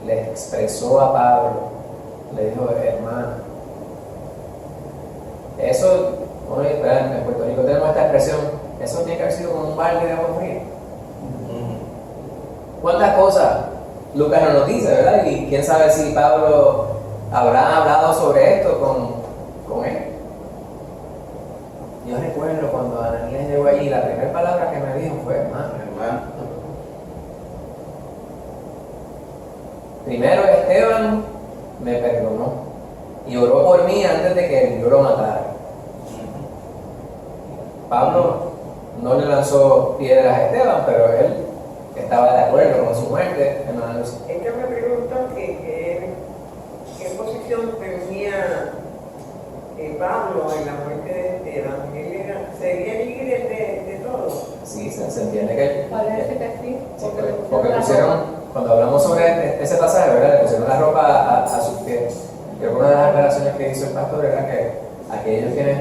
le expresó a Pablo, le dijo: hermano. Eso, bueno, en Puerto Rico tenemos esta expresión: eso tiene que haber sido como un balde de agua fría. ¿Cuántas cosas Lucas no nos dice, verdad? Y quién sabe si Pablo habrá hablado sobre esto con él. Yo recuerdo cuando Ananías llegó allí, la primera palabra que me dijo fue: hermano. Primero Esteban me perdonó y oró por mí antes de que yo lo matara. Pablo no le lanzó piedras a Esteban, pero él estaba de acuerdo con su muerte, hermano. Ella me preguntó qué posición tenía Pablo en la muerte de Esteban. Él sería líder de todos. Sí, se entiende que Parece que sí. porque pusieron, cuando hablamos sobre ese pasaje, ¿verdad? Le pusieron la ropa a sus pies. Creo que una de las aclaraciones que hizo el pastor era que aquellos quienes,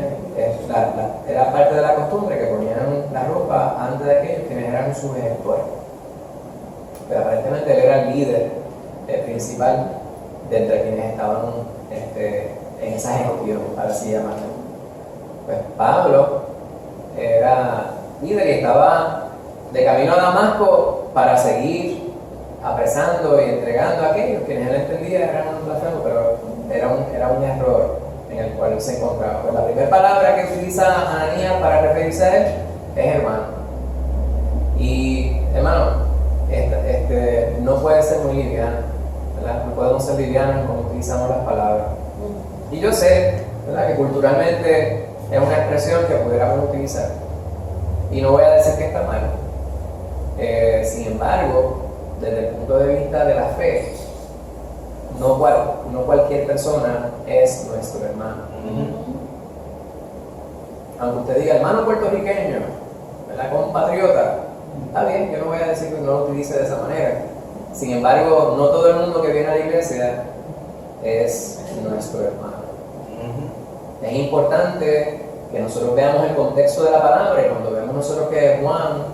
era parte de la costumbre que ponían la ropa antes de aquellos quienes eran sus ejecutores. Pero aparentemente él era el líder principal de entre quienes estaban en esa gestión, para así llamarlo. Pues Pablo era líder y estaba de camino a Damasco para seguir apresando y entregando a aquellos quienes él entendía eran un blasfemo, pero era un error en el cual él se encontraba. Pues la primera palabra que utiliza Ananías para referirse a él es hermano. Y hermano, no puede ser muy liviano, ¿verdad? No podemos ser livianos cuando utilizamos las palabras. Y yo sé, ¿verdad?, que culturalmente es una expresión que pudiéramos utilizar. Y no voy a decir que está mal. Sin embargo, desde el punto de vista de la fe, no cualquier persona es nuestro hermano. Aunque usted diga hermano puertorriqueño, ¿verdad?, compatriota, está bien, yo no voy a decir que no lo utilice de esa manera. Sin embargo, no todo el mundo que viene a la iglesia es nuestro hermano. Es importante que nosotros veamos el contexto de la palabra, y cuando vemos nosotros que Juan,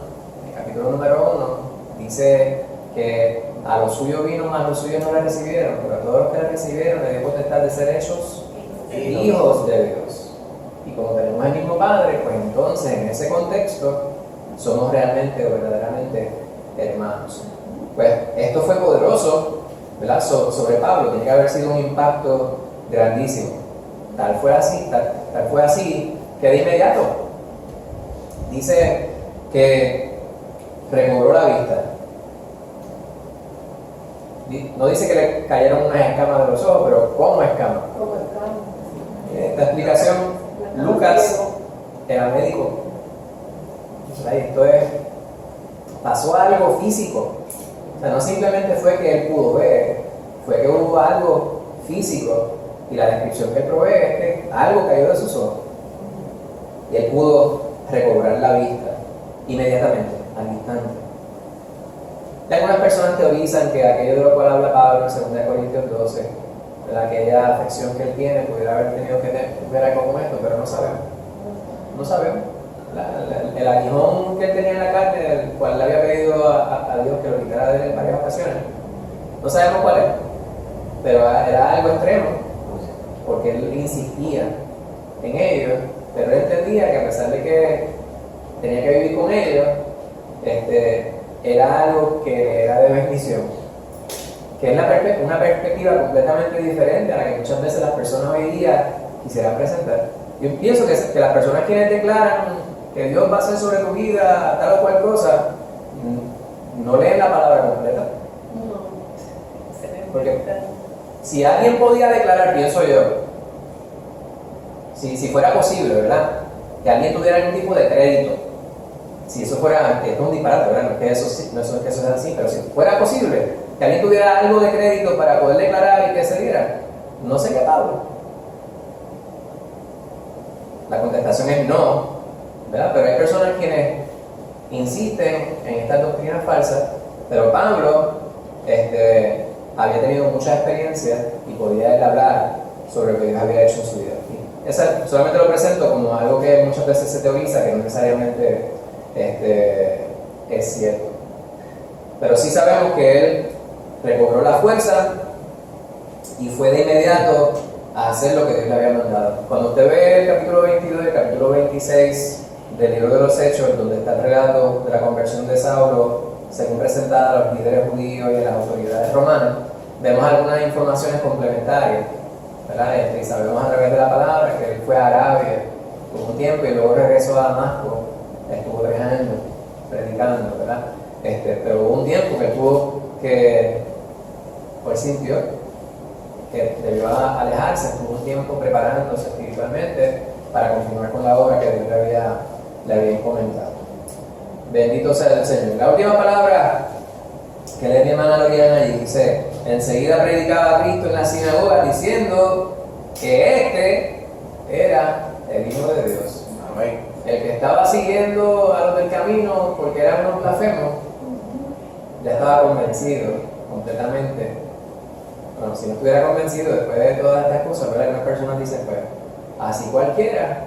en el capítulo número 1, dice que a los suyos vino, mas los suyos no le recibieron, pero a todos los que le recibieron le dio potestad de ser hechos hijos de Dios. Y como tenemos el mismo Padre, pues entonces en ese contexto somos realmente o verdaderamente hermanos. Pues esto fue poderoso, ¿verdad? Sobre Pablo, tiene que haber sido un impacto grandísimo. Tal fue así que de inmediato dice que recobró la vista. No dice que le cayeron unas escamas de los ojos, pero ¿cómo escamas? Esta explicación, Lucas era médico. Esto es, pasó algo físico. O sea, no simplemente fue que él pudo ver, fue que hubo algo físico. Y la descripción que él provee es que algo cayó de sus ojos. Y él pudo recobrar la vista inmediatamente, al instante. Y algunas personas teorizan que aquello de lo cual habla Pablo en 2 Corintios 12, de aquella afección que él tiene, pudiera haber tenido que ver algo como esto, pero no sabemos. No sabemos. El aguijón que él tenía en la carne, el cual le había pedido a Dios que lo quitara de él en varias ocasiones, no sabemos cuál es, pero era algo extremo, porque él insistía en ello, pero él entendía que a pesar de que tenía que vivir con ellos, era algo que era de bendición, que es una perspectiva completamente diferente a la que muchas veces las personas hoy día quisieran presentar. Yo pienso que las personas quienes declaran que Dios va a hacer sobre tu vida tal o cual cosa, no leen la palabra completa. Porque si alguien podía declarar, pienso yo, si fuera posible, ¿verdad? Que alguien tuviera algún tipo de crédito, si eso fuera, esto es un disparate, ¿verdad? No es que eso sea así, pero si fuera posible que alguien tuviera algo de crédito para poder declarar y que se diera, no sería Pablo. La contestación es no, ¿verdad? Pero hay personas quienes insisten en estas doctrinas falsas, pero Pablo había tenido mucha experiencia y podía él hablar sobre lo que Dios había hecho en su vida. Solamente lo presento como algo que muchas veces se teoriza, que no necesariamente es cierto. Pero sí sabemos que él recobró la fuerza y fue de inmediato a hacer lo que Dios le había mandado. Cuando usted ve el capítulo 22 y el capítulo 26 del libro de los Hechos, donde está el relato de la conversión de Saulo, según presentada a los líderes judíos y a las autoridades romanas, vemos algunas informaciones complementarias, ¿verdad? Y sabemos a través de la palabra que él fue a Arabia por un tiempo y luego regresó a Damasco, estuvo 3 años predicando, ¿verdad? Pero hubo un tiempo que tuvo que, por sintió que debió alejarse, estuvo un tiempo preparándose espiritualmente para continuar con la obra que Dios le había encomendado. Bendito sea el Señor. La última palabra que lee mi hermana Loriana allí dice: enseguida predicaba a Cristo en la sinagoga diciendo que era el Hijo de Dios. Amén. El que estaba siguiendo a los del camino porque eran unos blasfemos, ya estaba convencido completamente. Bueno, si no estuviera convencido después de todas estas cosas, ¿verdad? Algunas personas dicen, pues, así cualquiera.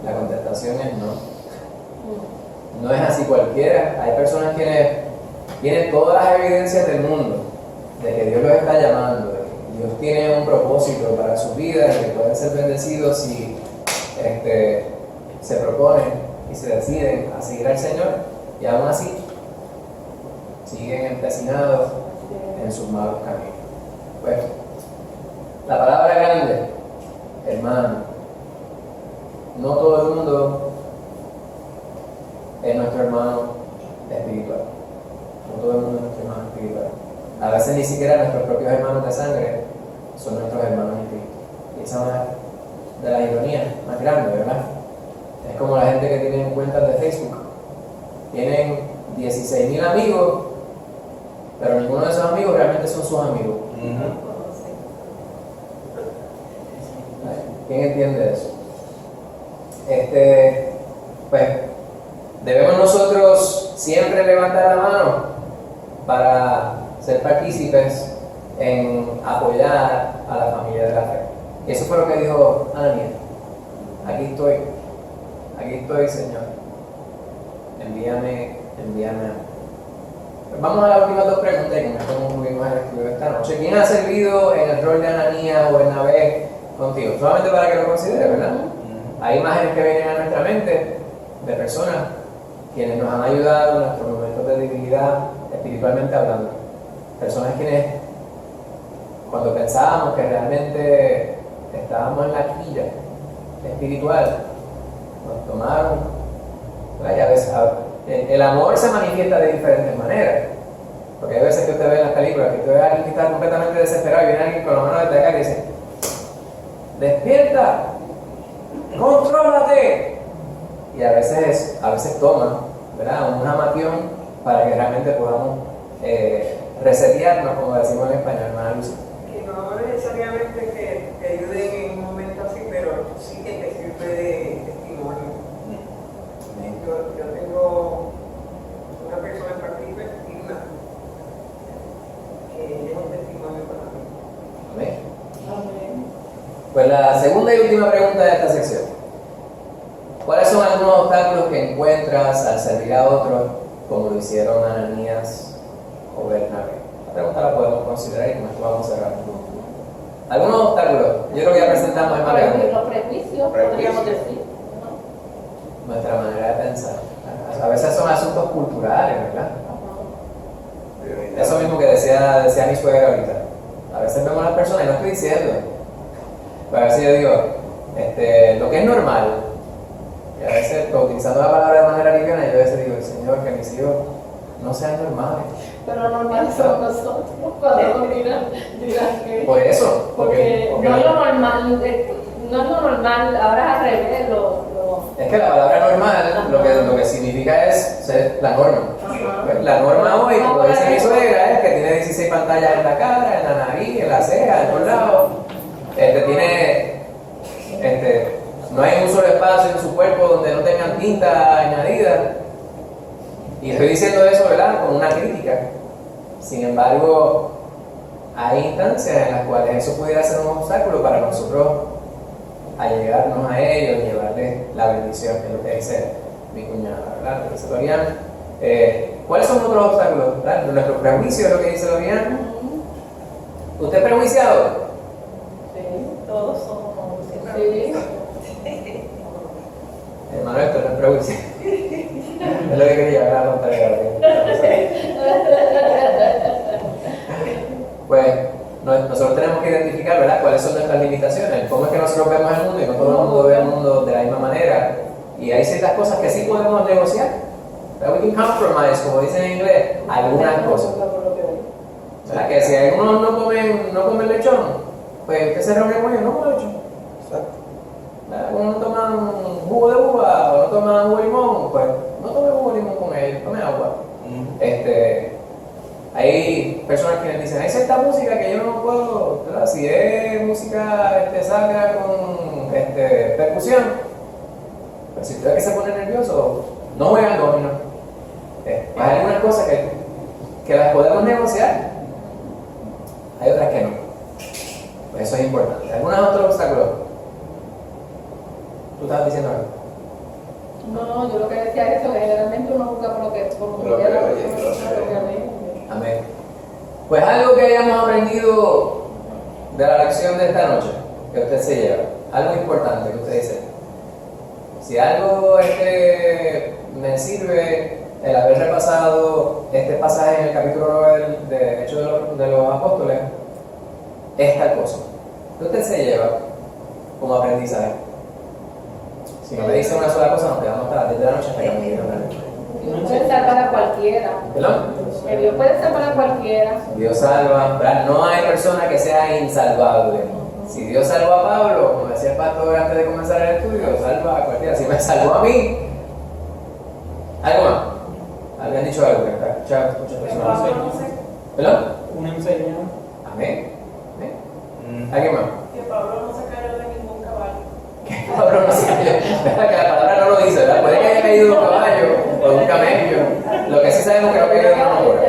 La contestación es no. No es así cualquiera. Hay personas quienes tienen todas las evidencias del mundo de que Dios los está llamando, de que Dios tiene un propósito para sus vidas, de que pueden ser bendecidos si se proponen y se deciden a seguir al Señor, y aún así siguen empecinados en sus malos caminos. Pues, la palabra grande, hermano, no todo el mundo es nuestro hermano espiritual. No todo el mundo es nuestro hermano espiritual. A veces ni siquiera nuestros propios hermanos de sangre son nuestros hermanos en Cristo. Y esa es de la ironía más grande, ¿verdad? Es como la gente que tiene cuentas de Facebook. Tienen 16,000 amigos, pero ninguno de esos amigos realmente son sus amigos. ¿Quién entiende eso? Pues debemos nosotros siempre levantar la mano para ser partícipes en apoyar a la familia de la fe. Y eso fue lo que dijo Ania. aquí estoy, Señor, envíame a mí. Vamos a las últimas dos preguntas y con esto concluimos el estudio de esta noche. ¿Quién ha servido en el rol de Ananías o Bernabé contigo? Solamente para que lo consideres, ¿verdad? Hay imágenes que vienen a nuestra mente de personas quienes nos han ayudado en nuestros momentos de debilidad, espiritualmente hablando. Personas quienes, cuando pensábamos que realmente estábamos en la quilla espiritual, nos tomaron, ¿verdad? Y a veces el amor se manifiesta de diferentes maneras. Porque hay veces que usted ve en las películas que usted ve a alguien que está completamente desesperado y viene alguien con la mano desde acá y dice: ¡despierta! ¡Contrólate! Y a veces toman, ¿verdad?, una matión para que realmente podamos resetearnos, como decimos en español, hermana Lucy. Que no necesariamente que te ayuden en un momento así, pero sí que te sirve de testimonio. Yo tengo una persona en particular, Irma, que es un testimonio para mí. Amén. Amén. Pues la segunda y última pregunta de esta sección: ¿cuáles son algunos obstáculos que encuentras al servir a otros como lo hicieron Ananías o Bernabé? La pregunta la podemos considerar y con esto vamos a cerrar. ¿Algunos obstáculos? Yo creo que ya presentamos el más grande. Los prejuicios, podríamos decir. Nuestra manera de pensar. A veces son asuntos culturales, ¿verdad? Eso mismo que decía mi suegra ahorita. A veces vemos a las personas, y no estoy diciendo, pero a veces yo digo, lo que es normal, y a veces utilizando la palabra de manera liviana, yo a veces digo: Señor, que mis hijos no sean normales. Pero normales somos nosotros. Cuando nos dirán que. Por eso. Porque no es lo normal, no es lo normal, ahora es al revés. Es que la palabra normal lo que significa es ser la norma. La norma hoy, como dice mi suegra, es que tiene 16 pantallas en la cara, en la nariz, en la ceja, en todos lados. No hay un solo espacio en su cuerpo donde no tengan tinta añadida. Y estoy diciendo eso, ¿verdad?, como una crítica. Sin embargo, hay instancias en las cuales eso pudiera ser un obstáculo para nosotros allegarnos a ellos y llevarles la bendición, que es lo que dice mi cuñada, ¿verdad? Dice Dorian. ¿Cuáles son otros obstáculos? ¿Verdad? Nuestro prejuicio es lo que dice Dorian. ¿Usted es prejuiciado? Sí, todos somos como siempre. Sí. Manuel, esto no es prejuicio. Es lo que quería hablar a la contraria. Pues nosotros tenemos que identificar, ¿verdad?, cuáles son nuestras limitaciones, cómo es que nosotros vemos el mundo y no todo el mundo ve el mundo de la misma manera. Y hay ciertas cosas que sí podemos negociar. We can compromise, como dicen en inglés, algunas cosas. ¿Verdad? Que si algunos no comen lechón, pues usted se reúne con ellos, no come lechón. Exacto. Algunos no toman jugo de uva o no toman jugo de limón, pues no tome jugo de limón con ellos, tome agua. Hay personas que dicen: hay cierta música que yo no puedo, ¿verdad? Si es música sacra con percusión, pero si usted que se pone nervioso, no juegan dominó. Hay algunas cosas que las podemos negociar, hay otras que no. Pues eso es importante. ¿Algunos otros obstáculos? ¿Tú estabas diciendo algo? No, yo lo que decía es eso, generalmente uno busca por lo que Amén. Pues algo que hayamos aprendido de la lección de esta noche, que usted se lleva, algo importante que usted dice: si algo me sirve el haber repasado este pasaje en el capítulo 9 de Hechos de los Apóstoles, es tal cosa. ¿Qué usted se lleva como aprendizaje? Si no me dice una sola cosa, nos quedamos hasta las 10 de la noche hasta que nos digan una. Dios puede salvar a cualquiera. ¿Perdón? Que Dios puede salvar a cualquiera. Dios salva, ¿verdad? No hay persona que sea insalvable. Si Dios salvó a Pablo, como decía el pastor antes de comenzar el estudio, salva a cualquiera. Si me salvó a mí, algo más. ¿Habían dicho algo? Que está escuchando muchas personas. ¿Perdón? Una enseñanza. Amén. ¿Amén? ¿Alguien más? Que Pablo no se cayó de ningún caballo. Pablo no se cayó. Que la palabra no lo dice, ¿verdad? Puede que haya caído de un caballo o de un camello. Lo que sí sabemos que no cayó de una mora.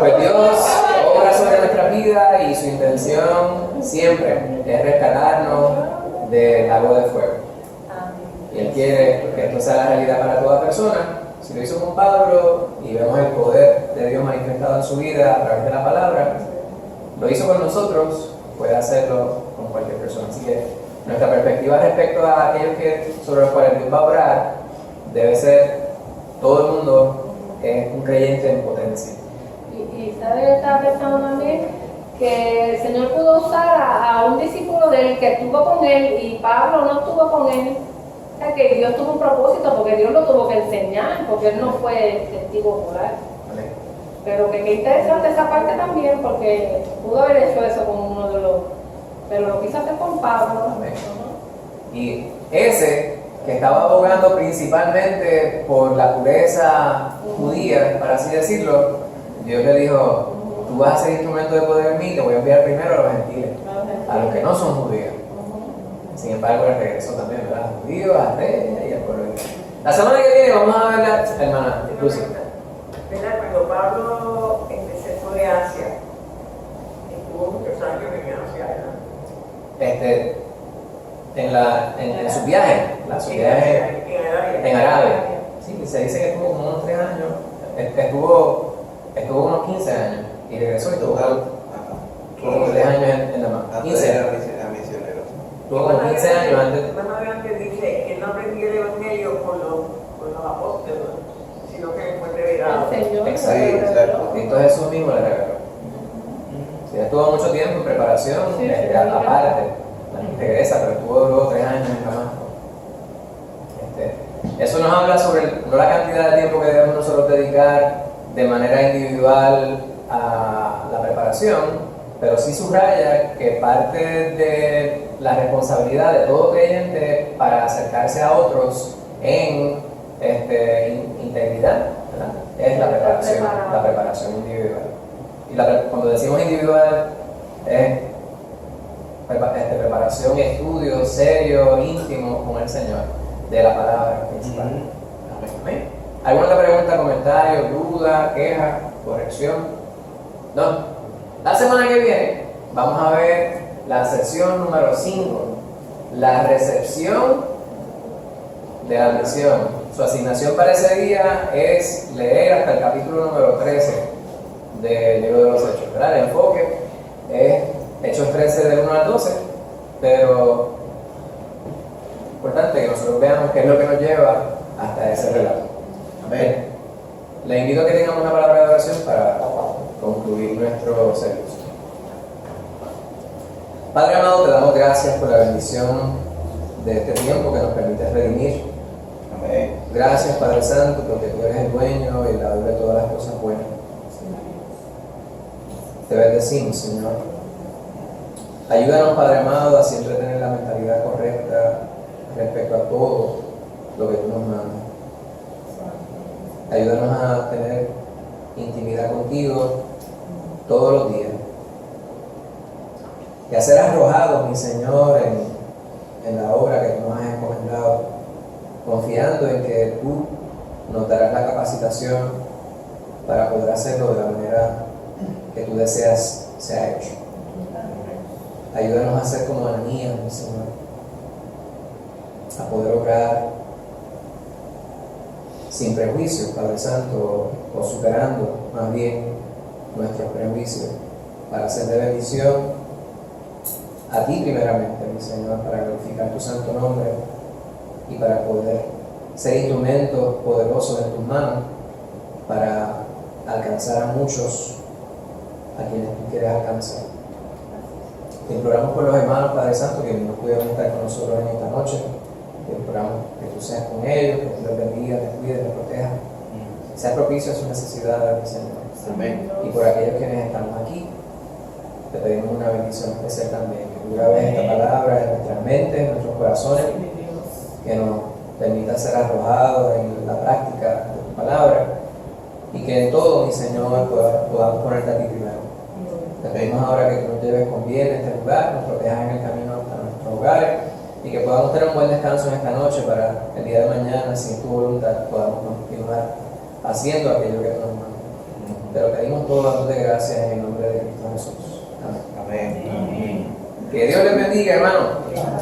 Pues Dios obra sobre nuestra vida y su intención siempre es rescatarnos del lago de fuego. Amén. Y Él quiere que esto sea la realidad para toda persona. Si lo hizo con Pablo y vemos el poder de Dios manifestado en su vida a través de la palabra, lo hizo con nosotros, puede hacerlo con cualquier persona. Así que nuestra perspectiva respecto a aquellos sobre los cuales Dios va a orar debe ser: todo el mundo es un creyente en potencia. Y ¿sabes? Estaba pensando también que el Señor pudo usar a un discípulo de él que estuvo con él y Pablo no estuvo con él. O sea, que Dios tuvo un propósito porque Dios lo tuvo que enseñar, porque él no fue testigo ocular. Amén. Pero que qué interesante esa parte también, porque pudo haber hecho eso con uno de los, pero lo quiso hacer con Pablo. Amén. Y ese que estaba abogando principalmente por la pureza judía, para así decirlo, Dios le dijo: tú vas a ser instrumento de poder en mí, te voy a enviar primero a los gentiles, a los que no son judíos. Sin embargo, le regresó también, ¿verdad? A los judíos, a reyes y al pueblo de Dios. La semana que viene vamos a ver la hermana Lucy. ¿Verdad? Cuando Pablo se fue de Asia, estuvo muchos años en Asia, ¿verdad? En su viaje, su viaje en Arabia. Sí, se dice que estuvo como unos 3 años, estuvo unos 15 años y regresó y tuvo como 3 años en Damasco. Antes era misionero. Tuvo como 15 años antes. Más adelante dice que no aprendió el evangelio con los apóstoles, sino que fue revelado. El Señor. Exacto. Cristo Jesús mismo le reveló. Sí, estuvo mucho tiempo en preparación, Sí, aparte. Regresa, pero estuvo luego 3 años en Damasco. Eso nos habla sobre no la cantidad de tiempo que debemos nosotros dedicar de manera individual a la preparación, pero sí subraya que parte de la responsabilidad de todo creyente para acercarse a otros en integridad, ¿verdad? Es la preparación individual. Y cuando decimos individual es preparación y estudio serio, íntimo con el Señor de la palabra principal. Amén. ¿Alguna otra pregunta, comentario, duda, queja, corrección? ¿No? La semana que viene vamos a ver la sección número 5, la recepción de la misión. Su asignación para ese día es leer hasta el capítulo número 13 del libro de los Hechos, ¿verdad? El enfoque es Hechos 13 del 1 al 12, pero es importante que nosotros veamos qué es lo que nos lleva hasta ese relato. Amén. Le invito a que tengamos una palabra de oración para concluir nuestro servicio. Padre amado, te damos gracias por la bendición de este tiempo que nos permite redimir. Amén. Gracias, Padre Santo, porque tú eres el dueño y el dador de todas las cosas buenas. Te bendecimos, Señor. Ayúdanos, Padre amado, a siempre tener la mentalidad correcta respecto a todo lo que tú nos mandas. Ayúdanos a tener intimidad contigo todos los días. Y a ser arrojados, mi Señor, en la obra que tú nos has encomendado, confiando en que tú nos darás la capacitación para poder hacerlo de la manera que tú deseas sea hecho. Ayúdanos a ser como Ananías, mi Señor, a poder obrar sin prejuicios, Padre Santo, o superando más bien nuestros prejuicios, para hacer de bendición a ti primeramente, mi Señor, para glorificar tu santo nombre y para poder ser instrumentos poderosos en tus manos para alcanzar a muchos a quienes tú quieres alcanzar. Te imploramos por los hermanos, Padre Santo, que no pudieron estar con nosotros en esta noche. Te imploramos que tú seas con ellos, que tú los bendigas, les cuides, les protejas. Sea propicio a sus necesidades, mi Señor. Amén. Y por aquellos quienes estamos aquí, te pedimos una bendición especial también. Que tú grabes esta palabra en nuestras mentes, en nuestros corazones, que nos permita ser arrojados en la práctica de tu palabra y que en todo, mi Señor, podamos ponerte a ti primero. Te pedimos ahora que tú nos lleves con bien a este lugar, nos protejas en el camino hasta nuestros hogares y que podamos tener un buen descanso en esta noche para el día de mañana, si es tu voluntad, podamos continuar haciendo aquello que tú nos mandas. Te lo pedimos todo dándote gracias en el nombre de Cristo Jesús. Amén. Amén. Que Dios les bendiga, hermano.